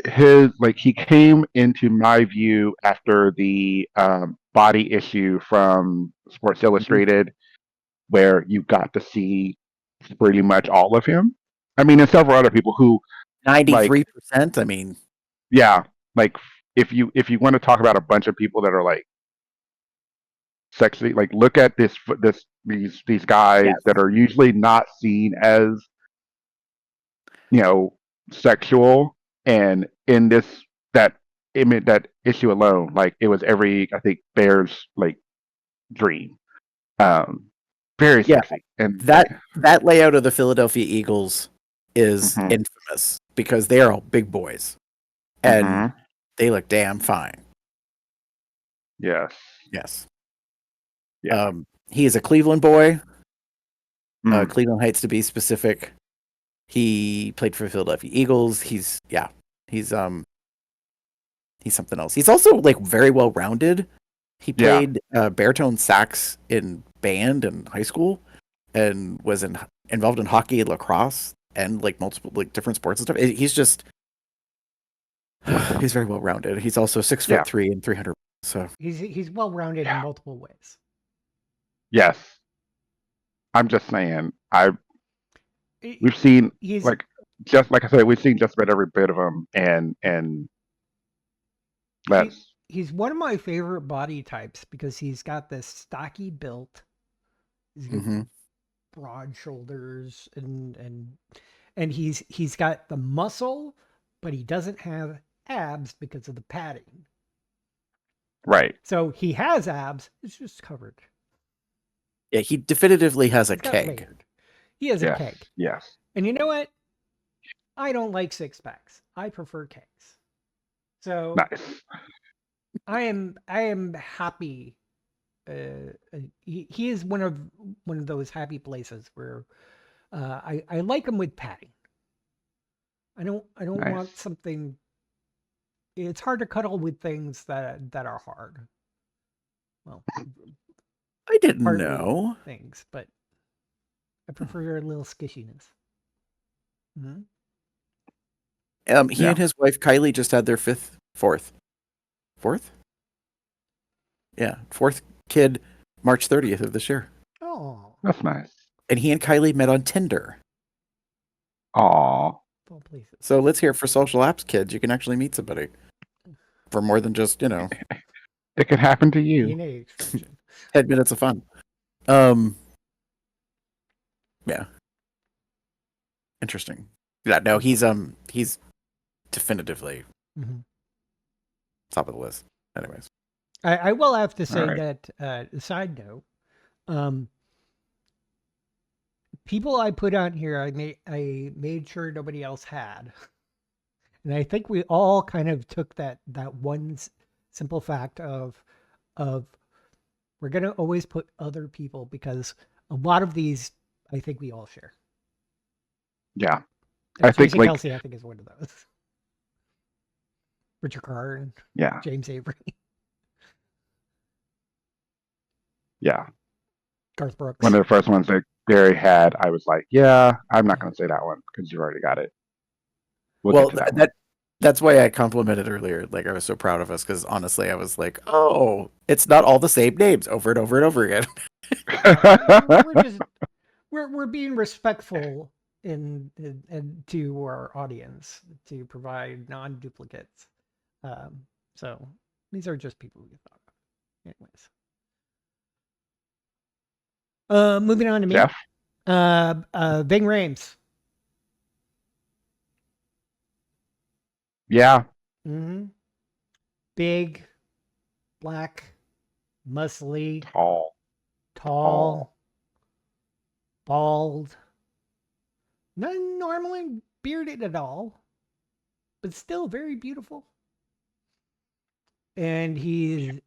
his like he came into my view after the body issue from Sports Illustrated, where you got to see pretty much all of him. I mean, and several other people who 93%. I mean, yeah, like if you want to talk about a bunch of people that are like sexy, like look at these guys Yes. that are usually not seen as, you know, sexual, and in that image, that issue alone, like it was every, I think, bear's like dream. Very Yeah, sexy, and that layout of the Philadelphia Eagles is Mhm. infamous because they are all big boys and Mhm. they look damn fine. Yes, Yes. yeah. He is a Cleveland boy, Mm. Cleveland Heights to be specific. He played for the Philadelphia Eagles. He's something else. He's also like very well rounded. He Yeah. played baritone sax in band in high school, and was involved in hockey, lacrosse, and like multiple like different sports and stuff. He's just he's very well rounded. He's also 6'3" and 300. So He's well rounded in multiple ways. Yes. I'm just saying. He- We've seen He's like just like I said, we've seen just about every bit of him, and that's he's one of my favorite body types because he's got this stocky build. He's got mhm. broad shoulders and he's got the muscle, but he doesn't have abs because of the padding. right. So he has abs, it's just covered. Yeah, he definitively has a It's got keg. layered. He has a Yes. keg. Yes. And you know what? I don't like six packs. I prefer kegs. So Nice. I am happy. He is one of those happy places where I like him with padding. I don't Nice. want something. It's hard to cuddle with things that are hard. Well, I didn't partly know. things, but I prefer a little skishiness. Mhm. He Yeah. and his wife Kylie just had their fourth, fourth kid, March 30th of this year, Oh, That's nice. and he and Kylie met on Tinder. Aw. Of all places. So let's hear it for social apps kids. You can actually meet somebody for more than just, It could happen to you. DNA extraction. 10 minutes of fun. Yeah. Interesting. Yeah, no, he's definitively Mhm. top of the list. Anyways. I will have to say Alright. that, side note, people I put on here, I made sure nobody else had. And I think we all kind of took that one simple fact of we're going to always put other people, because a lot of these, I think we all share. Yeah. And I think, Tracy like- Kelsey, I think, is one of those. Richard Karn, Yeah. James Avery, Yeah. Garth Brooks. One of the first ones that Gary had, I was like, yeah, I'm not going to say that one because you already got it. We'll Well, get to that one. that's why I complimented earlier. Like, I was so proud of us because honestly, I was like, oh, it's not all the same names over and over and over again. we're being respectful in to our audience to provide non-duplicates. So these are just people we thought of. Anyways. Moving on to me. Jeff? Ving Rhames. Yeah. Mm-hmm. Big, black, muscly, tall, bald, not normally bearded at all, but still very beautiful. And he's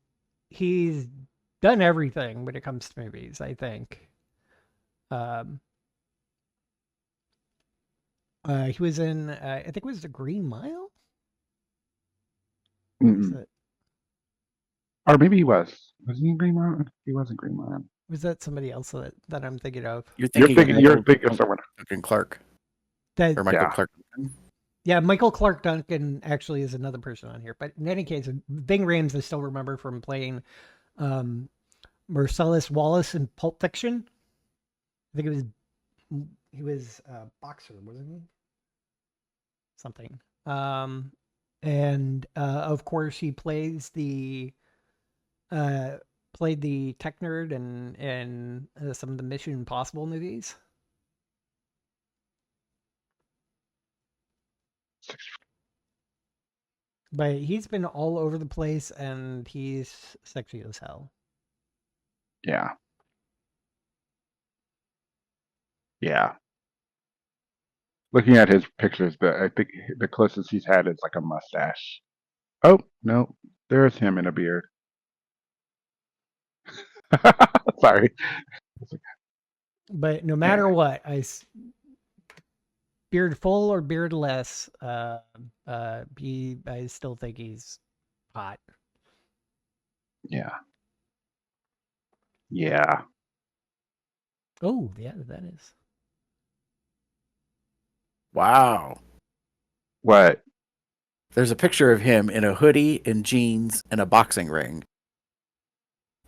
done everything when it comes to movies, I think. He was in, I think it was The Green Mile? Mm-mm. Or maybe he was. Was he in Green Mountain? He was in Green Mountain. Was that somebody else that I'm thinking of? You're You're thinking thinking of someone. Duncan Clark That, or Michael Yeah. Clark. Yeah, Michael Clark Duncan actually is another person on here. But in any case, Ving Rhames I still remember from playing Marcellus Wallace in Pulp Fiction. I think he was a boxer, wasn't he? Something. And of course he plays played the tech nerd in some of the Mission Impossible movies. But he's been all over the place, and he's sexy as hell. Yeah. Yeah. Looking at his pictures, I think the closest he's had is like a mustache. Oh, no. There's him in a beard. Sorry. But no matter what, beard full or beard less, I still think he's hot. Yeah. Yeah. Oh, yeah, that is. Wow. What? There's a picture of him in a hoodie and jeans and a boxing ring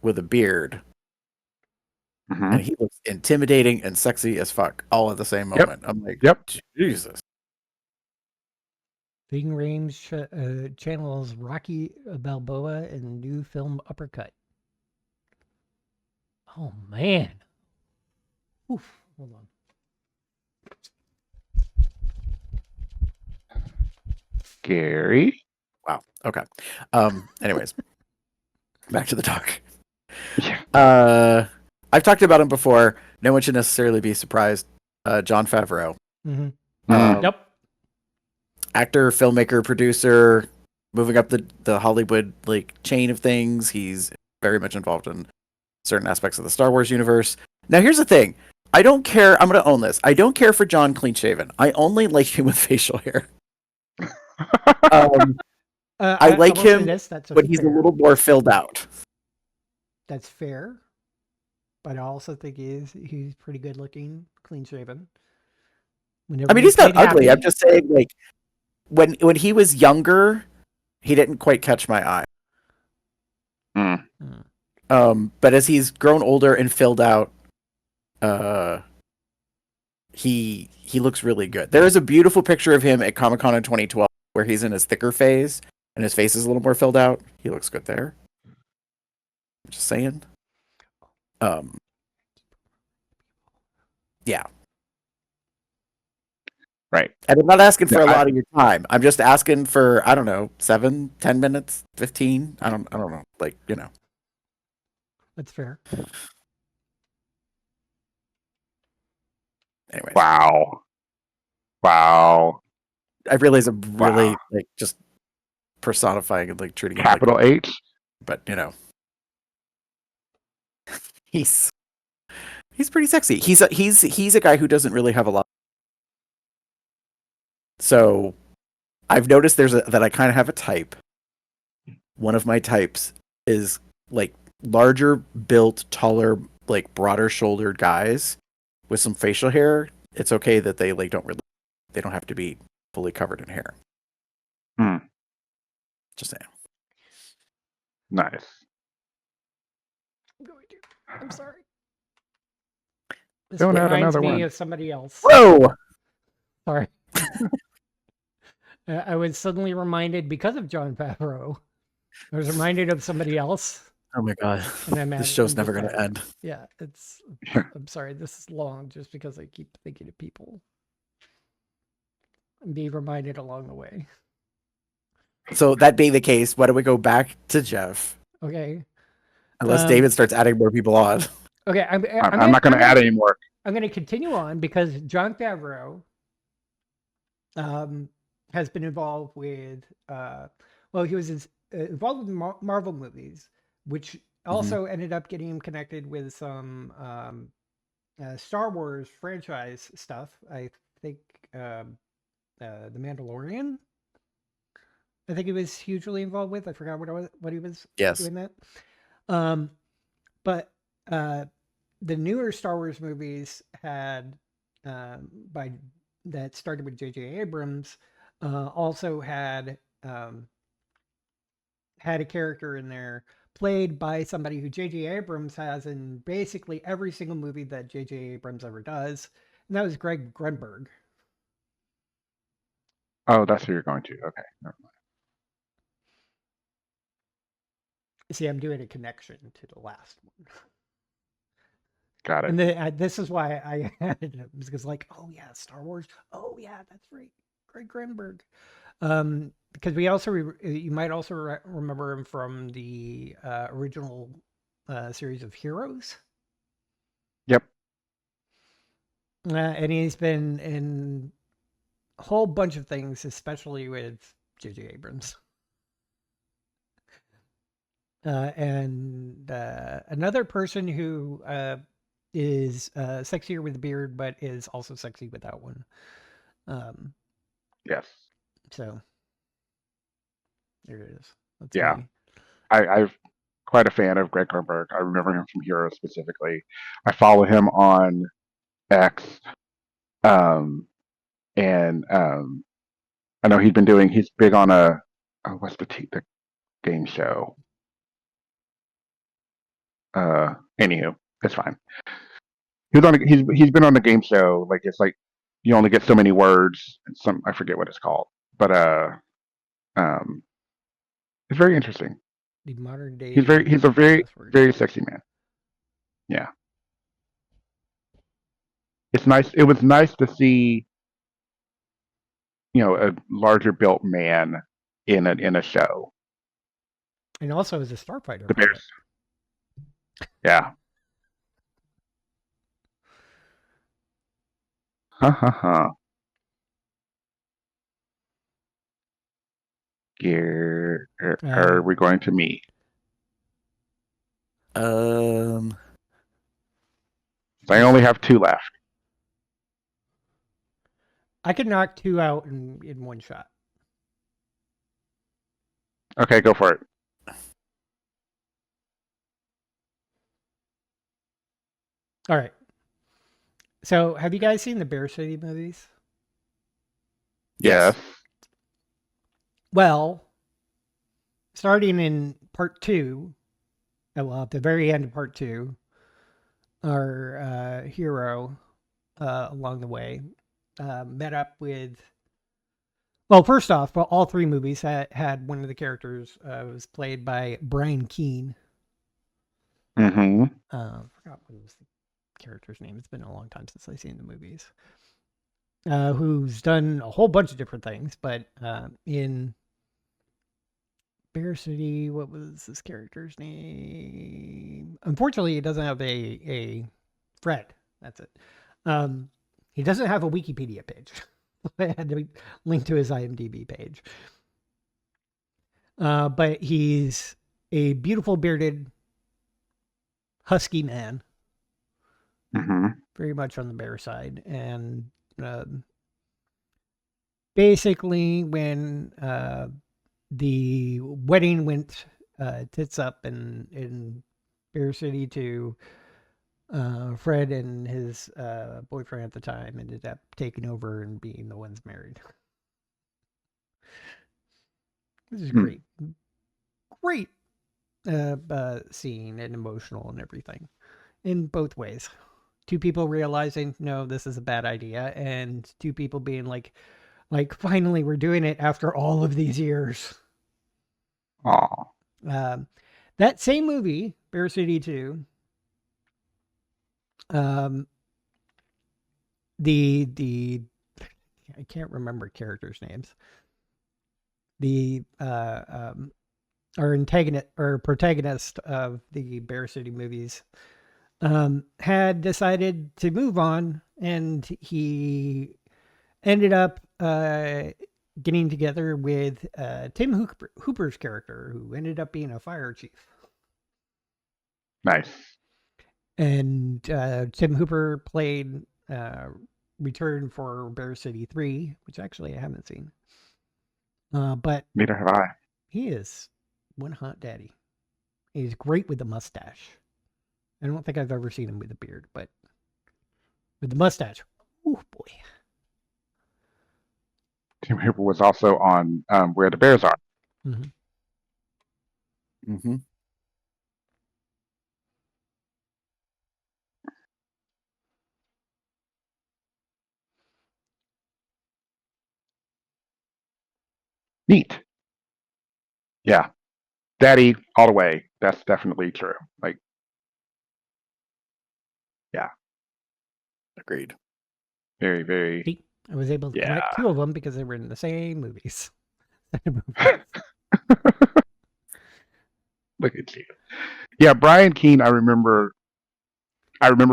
with a beard. Mhm. And he looks intimidating and sexy as fuck all at the same Yep. moment. I'm like, Yep. Jesus. Ving Rhames channels Rocky Balboa in the new film Uppercut. Oh, man. Oof, hold on. Gary? Wow. Okay. Anyways, back to the talk. Yeah. I've talked about him before. No one should necessarily be surprised. Jon Favreau. Mhm. Yep. Actor, filmmaker, producer, moving up the Hollywood chain of things. He's very much involved in certain aspects of the Star Wars universe. Now, here's the thing. I don't care. I'm going to own this. I don't care for John clean shaven. I only like him with facial hair. I like will say him, this, that's but he's a fair. little more filled out. That's fair. But I also think he's pretty good looking, clean shaven. I mean, he's not ugly. I'm just saying, when he was younger, he didn't quite catch my eye. Mm. But as he's grown older and filled out, he looks really good. There is a beautiful picture of him at Comic-Con in 2012 where he's in his thicker phase and his face is a little more filled out. He looks good there. Just saying. Yeah. Right. And I'm not asking for Yeah, a lot of your time. I'm just asking for, I don't know, 7, 10 minutes, 15. I don't know. Like, you know. That's fair. Anyways. Wow. Wow. I realize I'm really Wow. like just personifying and like treating him like, Capital H. but you know. He's pretty sexy. He's a guy who doesn't really have a lot. So I've noticed that I kind of have a type. One of my types is like larger built, taller, like broader shouldered guys with some facial hair. It's okay that they like they don't have to be fully covered in hair. Hmm. Just saying. Nice. I'm sorry. This Don't add reminds another me one. of somebody else. Whoa! Sorry. I was suddenly reminded because of Jon Favreau. I was reminded of somebody else. Oh my god. And I'm This show's I'm never just going to like, end. Yeah, I'm sorry. This is long just because I keep thinking of people and be reminded along the way. So that being the case, why don't we go back to Jeff? Okay. Unless David starts adding more people on. Okay. I'm not going to add any more. I'm going to continue on because Jon Favreau has been involved with, he was involved with Marvel movies, which also ended up getting him connected with some Star Wars franchise stuff. I think The Mandalorian. I think he was hugely involved with. I forgot what he was doing that. But the newer Star Wars movies had that started with J.J. Abrams also had a character in there played by somebody who J.J. Abrams has in basically every single movie that J.J. Abrams ever does, and that was Greg Grunberg. Oh, that's who you're going to. Okay. Never mind. See, I'm doing a connection to the last one. Got it. And this is why I added him, because like, oh yeah, Star Wars. Oh yeah, that's right, Greg Grunberg. Because you might also remember him from the original series of Heroes. Yep. And he's been in a whole bunch of things, especially with J.J. Abrams. And another person who is sexier with a beard, but is also sexy without one. Yes. So there it is. That's Yeah. me. I've quite a fan of Greg Grunberg. I remember him from Heroes specifically. I follow him on X. And I know he's big on what's the game show? Anywho, it's fine. He's been on the game show. Like it's like you only get so many words. And I forget what it's called, but it's very interesting. The modern day. He's a very sexy man. Yeah. It's nice. It was nice to see, a larger built man in a show. And also as a starfighter. The Bears. Yeah. Ha ha ha. Are we going to meet? I only have 2 left. I could knock 2 out in one shot. Okay, go for it. All right. So, have you guys seen the Bear City movies? Yes. Well, starting in part 2, at the very end of part 2, our hero along the way. Met up with. Well, first off, all three movies had one of the characters was played by Brian Keene. Mm-hmm. Forgot what was the character's name. It's been a long time since I've seen the movies. Who's done a whole bunch of different things, but in Bear City, what was this character's name? Unfortunately, he doesn't have a Fred. That's it. He doesn't have a Wikipedia page. I had to link to his IMDb page. But he's a beautiful bearded husky man. Mm-hmm. Very much on the bear side. And basically, when the wedding went tits up in Bear City to Fred and his boyfriend at the time ended up taking over and being the ones married. This is great. Great scene and emotional and everything in both ways. Two people realizing, no, this is a bad idea, and two people being like finally we're doing it after all of these years. Aw. That same movie, Bear City 2, the I can't remember characters' names. The our antagonist or protagonist of the Bear City movies had decided to move on, and he ended up getting together with Tim Hooper's character, who ended up being a fire chief. Nice. And Tim Hooper played Return for Bear City 3, which actually I haven't seen. But Neither have I. he is one hot daddy. He's great with the mustache. I don't think I've ever seen him with a beard, but with the mustache, oh boy. Tim Hooper was also on Where the Bears Are. Mm-hmm. Mm-hmm. Neat. Yeah. Daddy all the way. That's definitely true. Like, yeah. Agreed. Very, very. See, I was able to Yeah. connect two of them because they were in the same movies. Look at you. Yeah, Brian Keene, I remember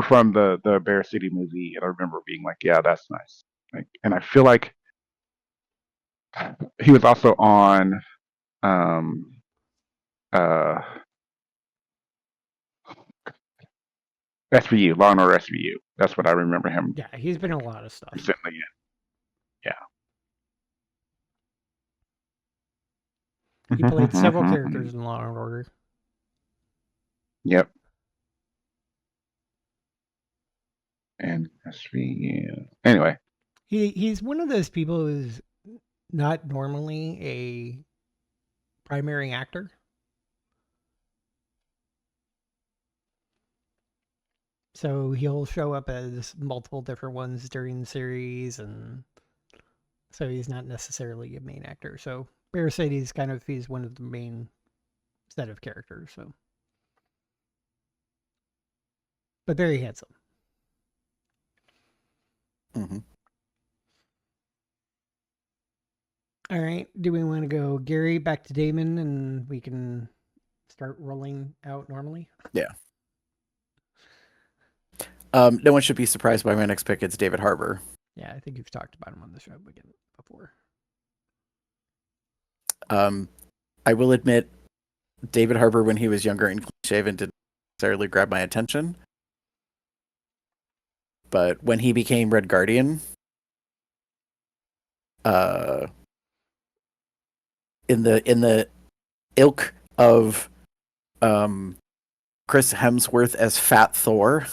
from the Bear City movie, and I remember being like, yeah, that's nice. Like, and I feel like he was also on SVU, Law and Order SVU. That's what I remember him Yeah, he's been in a lot of stuff. recently in. Yeah. He played several characters in Law and Order. Yep. And SVU. Anyway. He's one of those people who's not normally a primary actor. So he'll show up as multiple different ones during the series, and so he's not necessarily a main actor. So Bear City's he's one of the main set of characters. So, but very handsome. Mm-hmm. All right. Do we want to go Gary back to Damon, and we can start rolling out normally? Yeah. No one should be surprised by my next pick. It's David Harbour. Yeah, I think you've talked about him on the show again before. I will admit, David Harbour, when he was younger and clean-shaven, didn't necessarily grab my attention. But when he became Red Guardian, in the ilk of Chris Hemsworth as Fat Thor,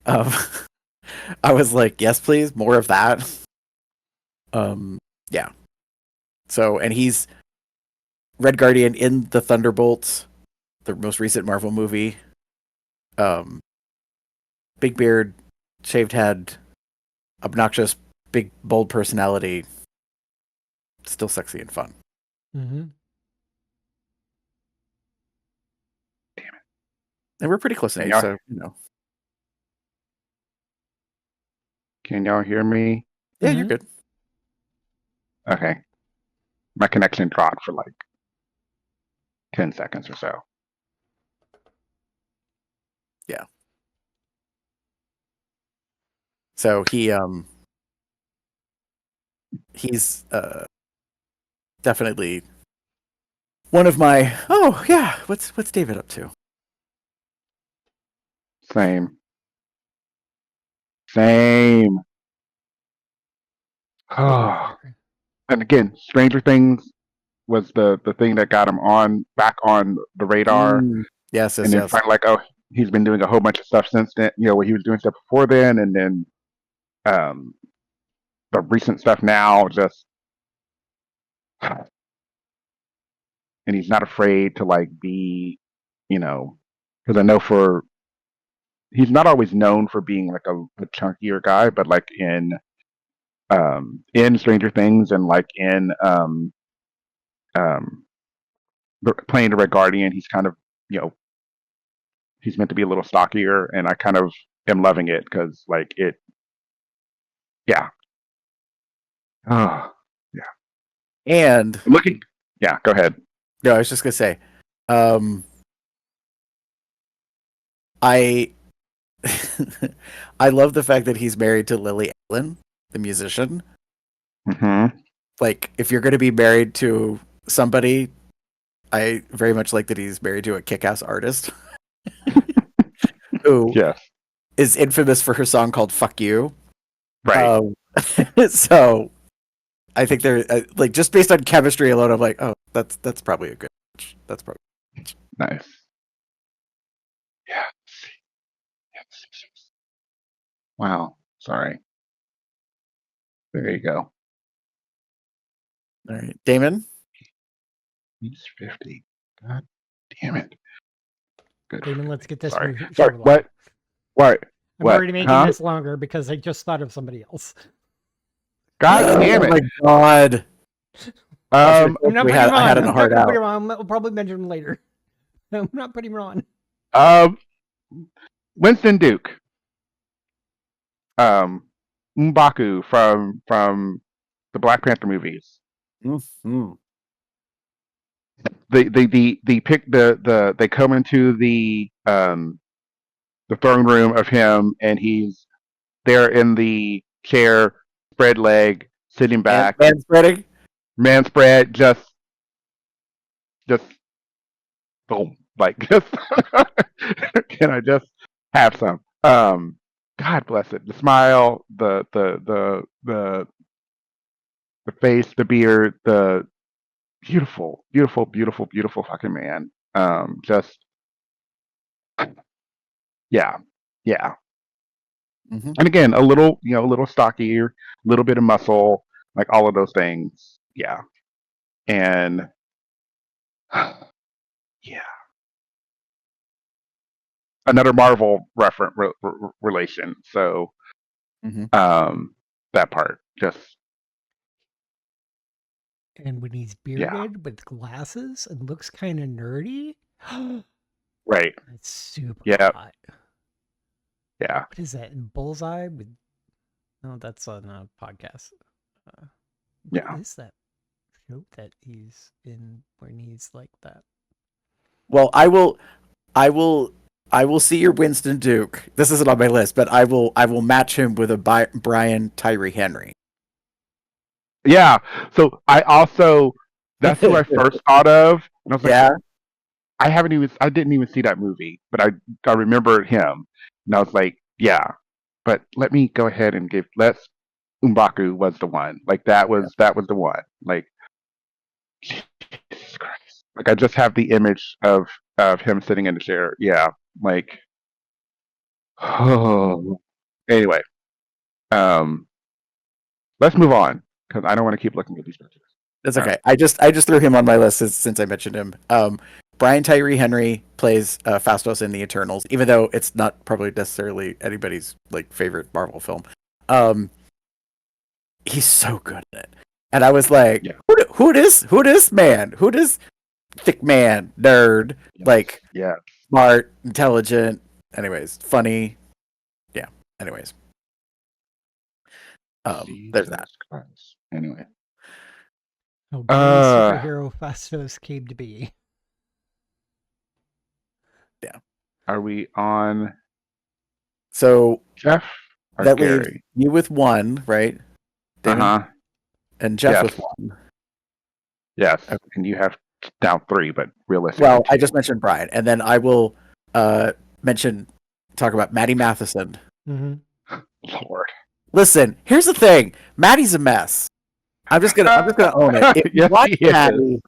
I was like, yes, please, more of that. Yeah. So, and he's Red Guardian in the Thunderbolts, the most recent Marvel movie. Big beard, shaved head, obnoxious, big, bold personality, still sexy and fun. Mm-hmm. And we're pretty close in age, Yeah. so you know. Can y'all hear me? Yeah, you're Mhm. good. Okay. My connection dropped for like 10 seconds or so. So he's definitely one of my. Oh yeah, what's David up to? Same. Same. Oh. And again, Stranger Things was the thing that got him back on the radar. Yes, And then finally, like, oh, he's been doing a whole bunch of stuff since then. You know, where he was doing stuff before then, and then the recent stuff now, just and he's not afraid to like be, you know, because I know he's not always known for being like a chunkier guy, but like in Stranger Things and like in um playing the Red Guardian, he's kind of, you know, he's meant to be a little stockier, and I kind of am loving it because like it, yeah. Oh, and looking, yeah. Go ahead. no, I was just gonna say, I I love the fact that he's married to Lily Allen, the musician. Mm-hmm. Like, if you're gonna be married to somebody, I very much like that he's married to a kick-ass artist who Yes. is infamous for her song called "Fuck You." Right. So I think they're like, just based on chemistry alone, I'm like, oh, that's probably a good match. That's probably Nice. Yeah. Wow. Sorry. There you go. all right. Damon, He's 50. God damn it. Good. Damon, let's get this Sorry. show Sorry. along. What? I'm What? already making Huh? this longer because I just thought of somebody else. God damn oh my it. God, I'm not we putting had him I on. had I'm a not hard gonna out. put him on. I'll probably mention him later. I'm not putting him on. Winston Duke. M'Baku from the Black Panther movies. Mm-hmm. They come into the throne room of him, and he's there in the chair, spread leg, sitting back, Man spreading. man spread, just boom, like just can I just have some? God bless it. The smile, the face, the beard, the beautiful, beautiful, beautiful, beautiful fucking man. Just yeah, yeah. Mm-hmm. And again, a little, you know, a little stockier, a little bit of muscle, like all of those things. Yeah. And yeah, another Marvel reference relation. So Mm-hmm. that part just And when he's bearded with glasses and looks kind of nerdy, right. it's super Yeah. hot. Yeah. What is that? Bullseye with? No, that's on a podcast. Yeah. What is that show that he's in when he's like that? Well, I will see your Winston Duke. This isn't on my list, but I will match him with a Brian Tyree Henry. Yeah. So that's who I first thought of. And I was like, Yeah. I didn't even see that movie, but I remembered him. And I was like, yeah, but let me go ahead and let's M'Baku was the one. Like that was the one. Like Jesus Christ. Like I just have the image of him sitting in the chair. Yeah. Like oh anyway. Let's move on because I don't want to keep looking at these pictures. That's okay. I just threw him on my list since I mentioned him. Brian Tyree Henry plays Phastos in the Eternals, even though it's not probably necessarily anybody's like favorite Marvel film. He's so good at it, and I was like, Yeah. who this man? Who this thick man nerd? Yes. Like Yeah. smart, intelligent. Anyways, funny. Yeah. Anyways, there's that. Jesus Christ. Anyway. Oh, superhero Fastos came to be. Are we on So Jeff or that Gary? leaves you with one, right? Damon? Uh-huh. And Jeff Yes. with one. Yes. Okay. And you have down 3, but realistically. Well, I 2. just mentioned Brian, and then I will talk about Maddie Matheson. Mm-hmm. Lord. Listen, here's the thing. Maddie's a mess. I'm just gonna own it. If you Yes, watch he is. Maddie,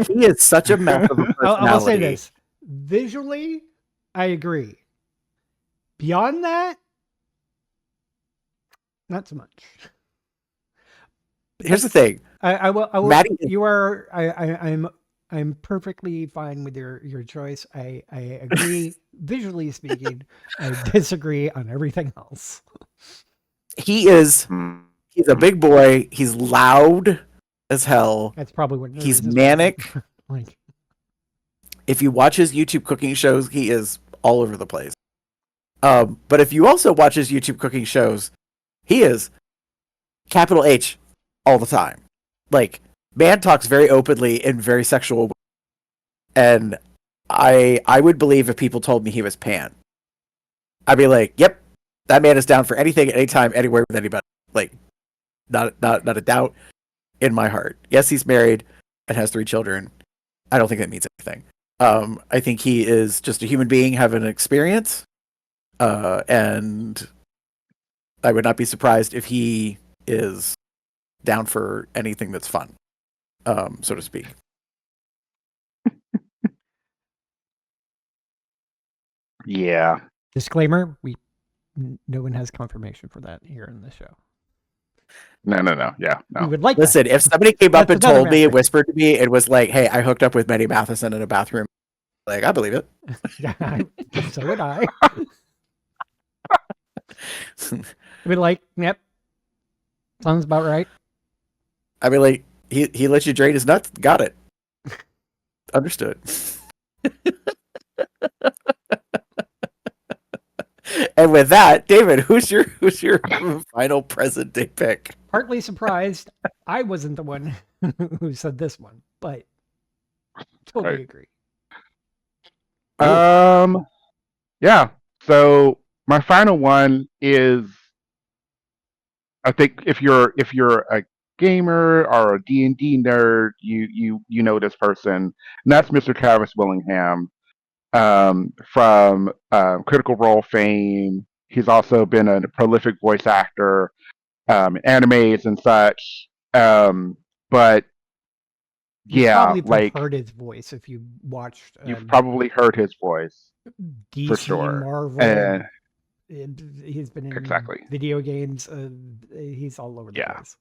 he is such a mess of a personality. I'll say this. Visually, I agree. Beyond that, not so much. Here's the thing. I will. Maddie- You are. I'm perfectly fine with your choice. I agree. Visually speaking, I disagree on everything else. He's a big boy. He's loud as hell. That's probably what He's nerd is. manic. Like, If you watch his YouTube cooking shows, he is all over the place. But if you also watch his YouTube cooking shows, he is capital H all the time. Like, man talks very openly in very sexual ways. And I would believe if people told me he was pan. I'd be like, yep, that man is down for anything, anytime, anywhere with anybody. Like, not a doubt in my heart. Yes, he's married and has 3 children. I don't think that means anything. I think he is just a human being having an experience. And I would not be surprised if he is down for anything that's fun, so to speak. Yeah. disclaimer: no one has confirmation for that here in the show. No. Yeah. We No. would like Listen, that. if somebody came up That's and told another me, matter. whispered to me, and was like, "Hey, I hooked up with Maddie Matheson in a bathroom," like, I believe it. Yeah, so would I. I'd be like, yep, sounds about right. I mean, like, he let you drain his nuts. Got it. Understood. And with that, David, who's your final present day pick? Partly surprised I wasn't the one who said this one, but totally Right. agree. Yeah. So my final one is, I think if you're a gamer or a D&D nerd, you know this person, and that's Mr. Travis Willingham, from Critical Role fame. He's also been a prolific voice actor, animes and such. But You yeah, probably like, heard his voice if you watched you've probably heard his voice. DC, for sure. Marvel. And He's been in Exactly. video games. He's all over the Yeah. place.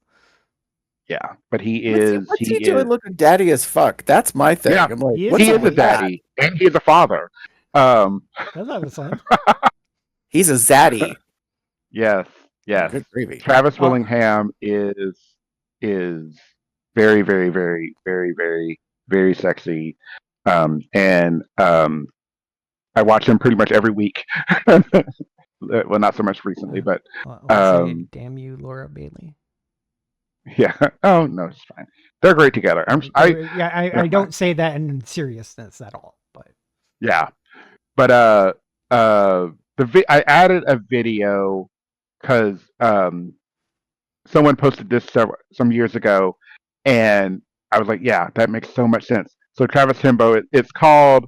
yeah, but he is. What's he he doing is. looking daddy as fuck? That's my thing. Yeah, I'm like, he is what's He up is a with that? daddy, and he is a father. That's not a son. He's a zaddy. Yes. Good gravy. Travis Oh. Willingham is very, very, very, very, very, very sexy, and I watch him pretty much every week. Well, not so much recently, but I'll say, damn you, Laura Bailey. yeah. Oh no, it's fine. They're great together. I I don't say that in seriousness at all, but yeah, but I added a video because someone posted this some years ago, and I was like, yeah, that makes so much sense. So Travis Himbo, it's called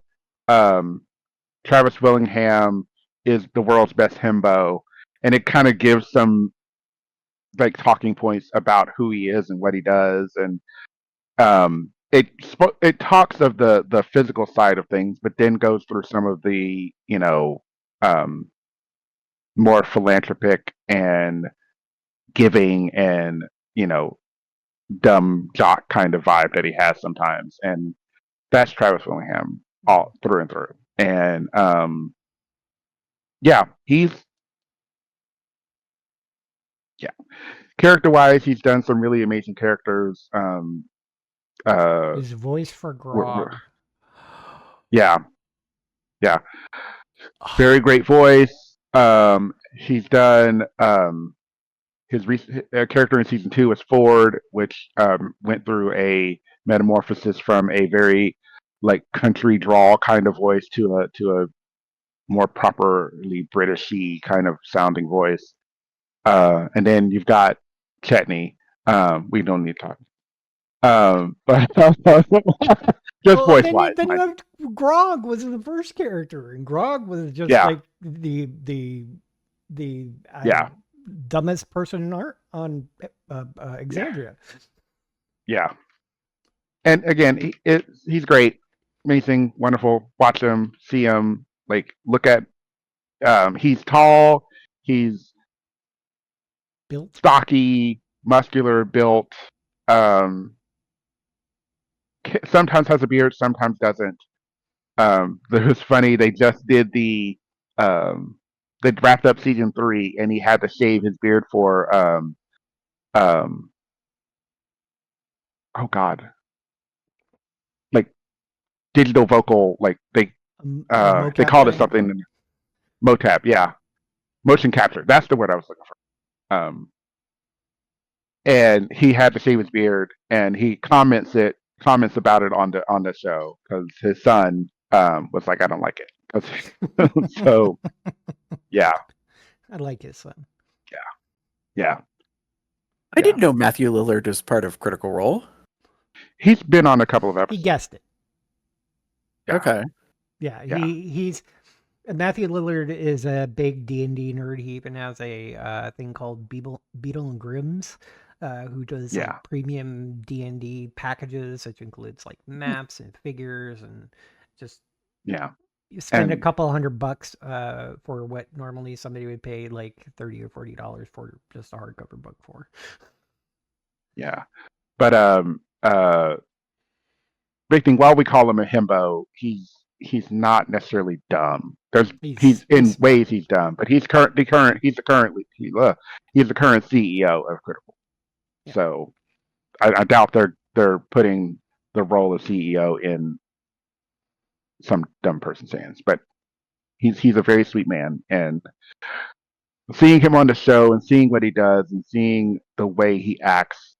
Travis Willingham is the world's best himbo, and it kind of gives some like talking points about who he is and what he does, and it talks of the physical side of things, but then goes through some of the more philanthropic and giving and dumb jock kind of vibe that he has sometimes, and that's Travis Willingham. all through and through. And yeah, character wise, he's done some really amazing characters. His voice for we're- we're- Grog. yeah, yeah, very great voice. He's done his character in season 2 was Ford, which went through a metamorphosis from a very like country drawl kind of voice to a more properly Britishy kind of sounding voice. And then you've got Chetney. We don't need to talk. But just voice wise. Then you have Grog was the first character, and Grog was just Yeah. like the Yeah. dumbest person on Exandria. Yeah. And again, he's great, amazing, wonderful. Watch him, see him, like look at. He's tall. He's Built. stocky, muscular, built. Sometimes has a beard, sometimes doesn't. It was funny. They just did they wrapped up season 3, and he had to shave his beard for oh god, like digital vocal, like they called it something. Motap, yeah, motion capture. That's the word I was looking for. And he had to shave his beard, and he comments about it on the show because his son was like, I don't like it. So yeah, I like his son. yeah. I didn't know Matthew Lillard was part of Critical Role. He's been on a couple of He episodes. guessed it. Yeah. Okay. Yeah, Yeah. he's Matthew Lillard is a big D&D nerd. He even has a thing called Beetle and Grimm's, who does Yeah. like premium D&D packages, which includes like maps and figures and just Yeah. you spend a And- couple $100 for what normally somebody would pay like $30 or $40 for just a hardcover book for. Yeah. But big thing, while we call him a himbo, he's not necessarily dumb. He's in smart. ways he's dumb, but he's the current CEO of Critical. Yeah. So I doubt they're putting the role of CEO in some dumb person's hands. But he's a very sweet man, and seeing him on the show and seeing what he does and seeing the way he acts,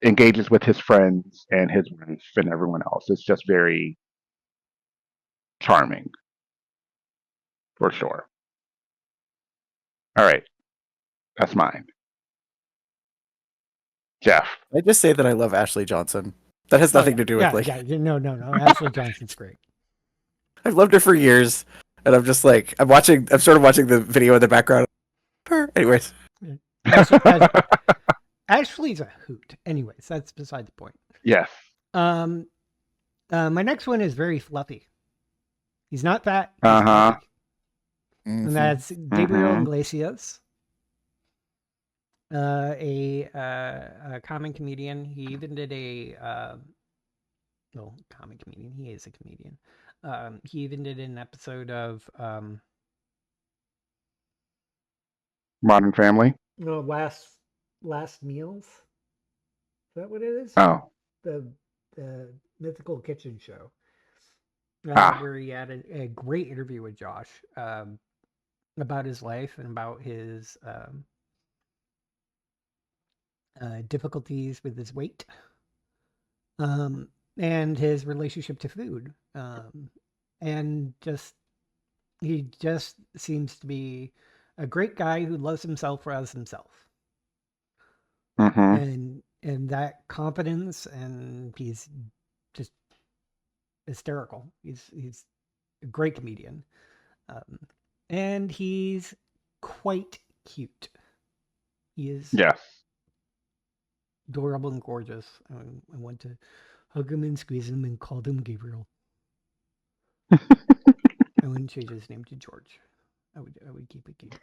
engages with his friends and his wife and everyone else, it's just very charming, for sure. All right, that's mine. Jeff. I just say that I love Ashley Johnson. That has nothing to do with No. Ashley Johnson's great. I've loved her for years, and I'm just like I'm sort of watching the video in the background. Anyways, Ashley's a hoot. Anyways, that's beside the point. Yes. My next one is very fluffy. He's not fat. He's Uh-huh. fluffy. And that's Gabriel Iglesias, a comic comedian. He even did comic comedian. He is a comedian. He even did an episode of Modern Family. Last Meals. Is that what it is? Oh. The Mythical Kitchen Show. Ah. Where he had a great interview with Josh about his life and about his difficulties with his weight and his relationship to food. And he just seems to be a great guy who loves himself as himself. Mm-hmm. And that confidence, and he's just hysterical. He's a great comedian. And he's quite cute. He is Yes. adorable and gorgeous. I want to hug him and squeeze him and call him Gabriel. I wouldn't change his name to George. I would keep it Gabe.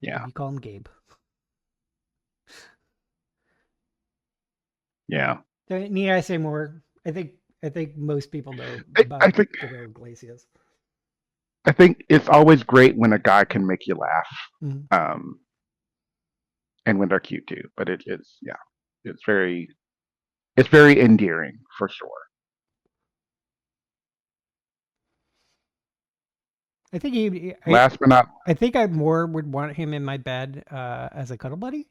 Yeah. You call him Gabe. Yeah. Need I say more? I think I think most people know I about think Gabriel Iglesias. I think it's always great when a guy can make you laugh, Mhm. and when they're cute too. But it is, yeah, it's very endearing for sure. I think Last but not, I think I more would want him in my bed as a cuddle buddy.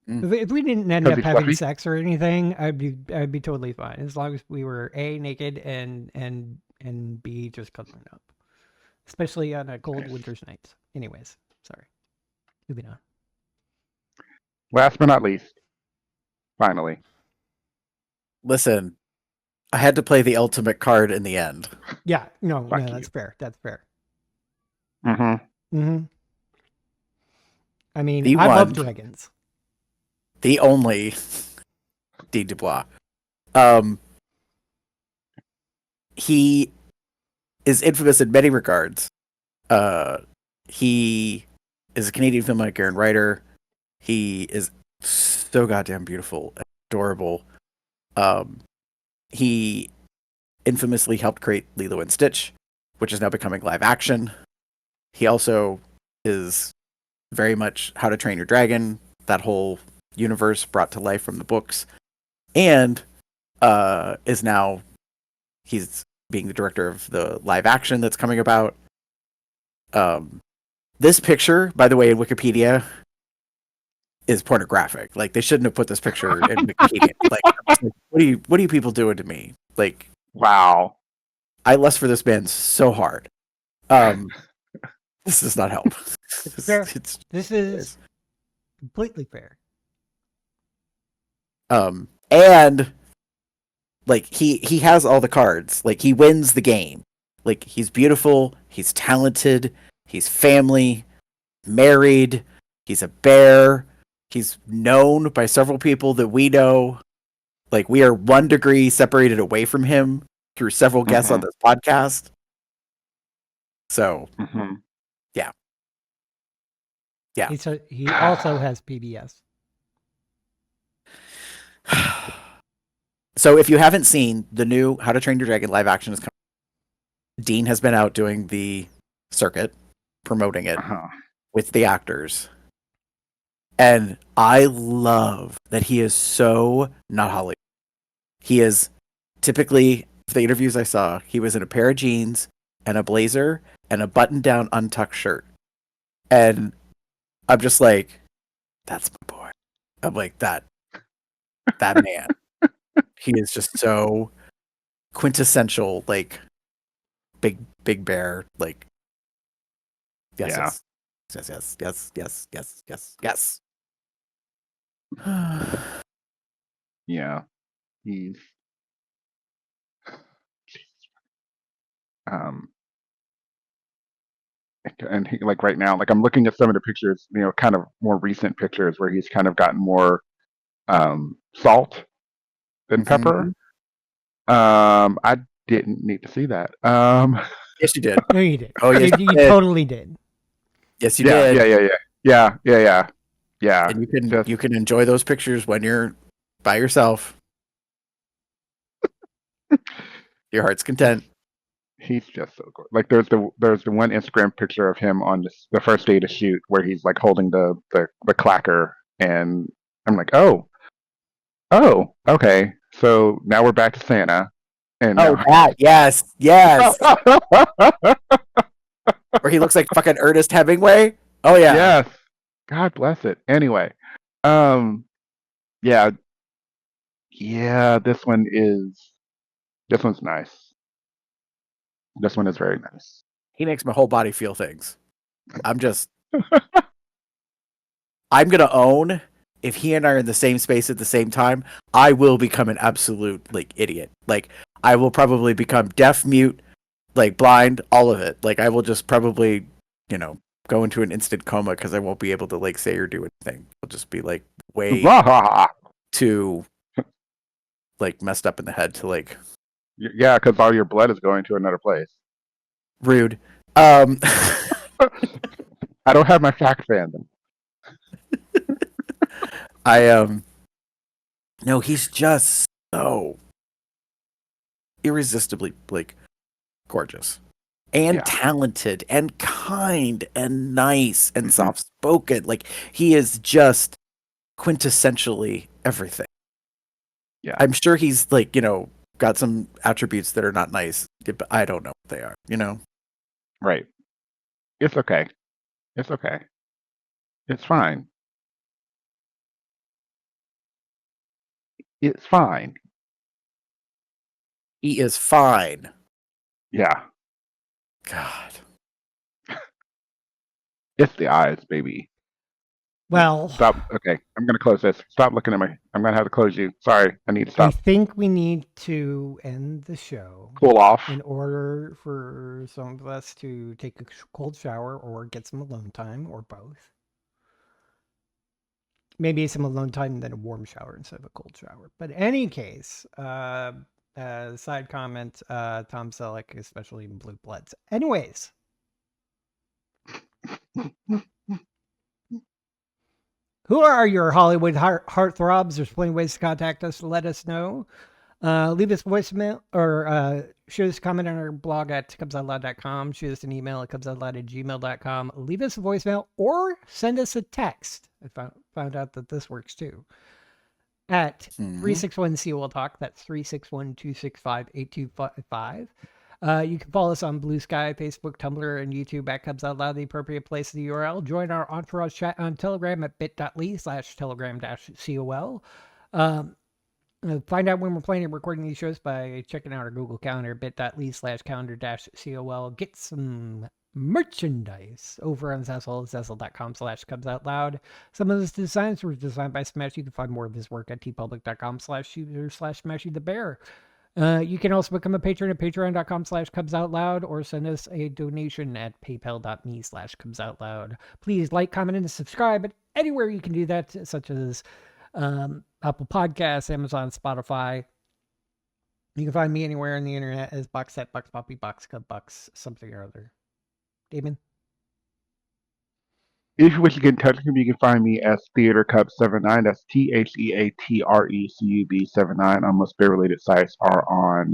If we didn't end 'cause up he's having fluffy. sex or anything, I'd be totally fine as long as we were A, naked, and B, just cuddling up, especially on a cold Nice. winter's nights. Anyways, sorry. Moving on. Last but not least, finally, Listen, I had to play the ultimate card in the end. Yeah, no, Fuck that's you. fair. That's fair. Mm-hmm. I mean, The I love one. dragons. The only D. Dubois. He is infamous in many regards. He is a Canadian filmmaker and writer. He is so goddamn beautiful and adorable. He infamously helped create Lilo and Stitch, which is now becoming live action. He also is very much How to Train Your Dragon, that whole universe brought to life from the books, and is now he's being the director of the live action that's coming about. This picture, by the way, in Wikipedia is pornographic. Like, they shouldn't have put this picture in Wikipedia. Like, I'm just like, what are you people doing to me? Like, Wow. I lust for this man so hard. This does not help. Fair. This is completely fair. And like he has all the cards. Like, he wins the game. Like, he's beautiful, he's talented, he's family, married, he's a bear, he's known by several people that we know. Like, we are 1 degree separated away from him through several guests on this podcast. So, yeah. He also has PBS. So, if you haven't seen the new How to Train Your Dragon live action is coming, Dean has been out doing the circuit, promoting it with the actors. And I love that he is so not Hollywood. He is typically, the interviews I saw, he was in a pair of jeans and a blazer and a button-down untucked shirt. And I'm just like, that's my boy. I'm like, that man. He is just so quintessential, like, big bear, like, yes. Yeah. He's and he, like, right now, like, I'm looking at some of the pictures, kind of more recent pictures where he's kind of gotten more salt than pepper. I didn't need to see that. Yes, you did. No, you did. Oh, yes, you totally did. Yes, you did. Yeah. And you can enjoy those pictures when you're by yourself. Your heart's content. He's just so good. Like, there's the one Instagram picture of him on the first day to shoot where he's like holding the clacker, and I'm like, oh, okay. So now we're back to Santa. And yes. Where he looks like fucking Ernest Hemingway. Oh yeah. Yes. God bless it. Anyway, yeah. This one's nice. This one is very nice. He makes my whole body feel things. I'm gonna own, if he and I are in the same space at the same time, I will become an absolute, like, idiot. Like, I will probably become deaf, mute, like, blind, all of it. Like, I will just probably, go into an instant coma because I won't be able to, like, say or do anything. I'll just be, like, way too, like, messed up in the head to, like... Yeah, because all your blood is going to another place. Rude. I don't have my fact fandom. No, he's just so irresistibly like gorgeous and Yeah. talented and kind and nice and soft spoken. Like he is just quintessentially everything. Yeah. I'm sure he's like, got some attributes that are not nice, but I don't know what they are, Right. It's okay. It's okay. It's fine. It's fine. He is fine. Yeah. God. It's the eyes, baby. Well, Stop. Okay. I'm going to close this. Stop looking at me. I'm going to have to close you. Sorry. I need to I stop. think we need to end the show Cool off. in order for some of us to take a cold shower or get some alone time or both. Maybe some alone time and then a warm shower instead of a cold shower. But in any case, side comment, Tom Selleck, especially in Blue Bloods. Anyways. Who are your Hollywood heartthrobs? There's plenty of ways to contact us to let us know. Leave us voicemail or shoot us a comment on our blog at cubsoutloud.com. Shoot us an email at cubsoutloud@gmail.com. Leave us a voicemail or send us a text. I found out that this works too. At 361-COL Talk. That's 361-265-8255. You can follow us on Blue Sky, Facebook, Tumblr, and YouTube at Cubs Out Loud, the appropriate place in the URL. Join our entourage chat on Telegram at bit.ly/telegram-COL. Find out when we're planning and recording these shows by checking out our Google Calendar, bit.ly/calendar-COL. Get some merchandise over on Zessel, zessel.com/cubsoutloud. Some of his designs were designed by Smash. You can find more of his work at tpublic.com/user/SmashyTheBear. You can also become a patron at patreon.com/cubsoutloud or send us a donation at paypal.me/cubsoutloud. Please like, comment, and subscribe at anywhere you can do that, such as Apple Podcasts, Amazon, Spotify. You can find me anywhere on the internet as Boxset, Box Poppy, Box Cub, Box something or other. Damon? If you wish to get in touch with me, you can find me as Theater Cub 79. That's TheaterCub 79. On most bear-related sites are on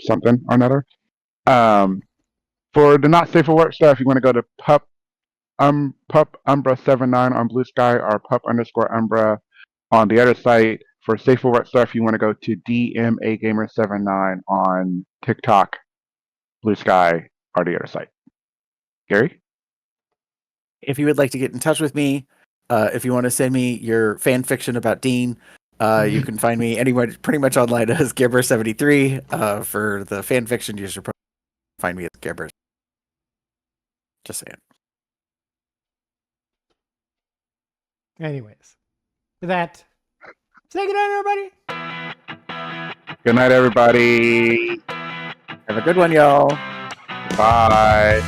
something or another. For the not safe for work stuff, you want to go to Pup Umbra 79 on Blue Sky or Pup_Umbra on the other site. For safe for work stuff, you want to go to DMA Gamer 79 on TikTok, Blue Sky, or the other site. Gary? If you would like to get in touch with me, if you want to send me your fan fiction about Dean, you can find me anywhere pretty much online as Gibber73. For the fan fiction, you should probably find me as Gibber. Just saying. Anyways, with that, say good night, everybody. Good night, everybody. Have a good one, y'all. Bye.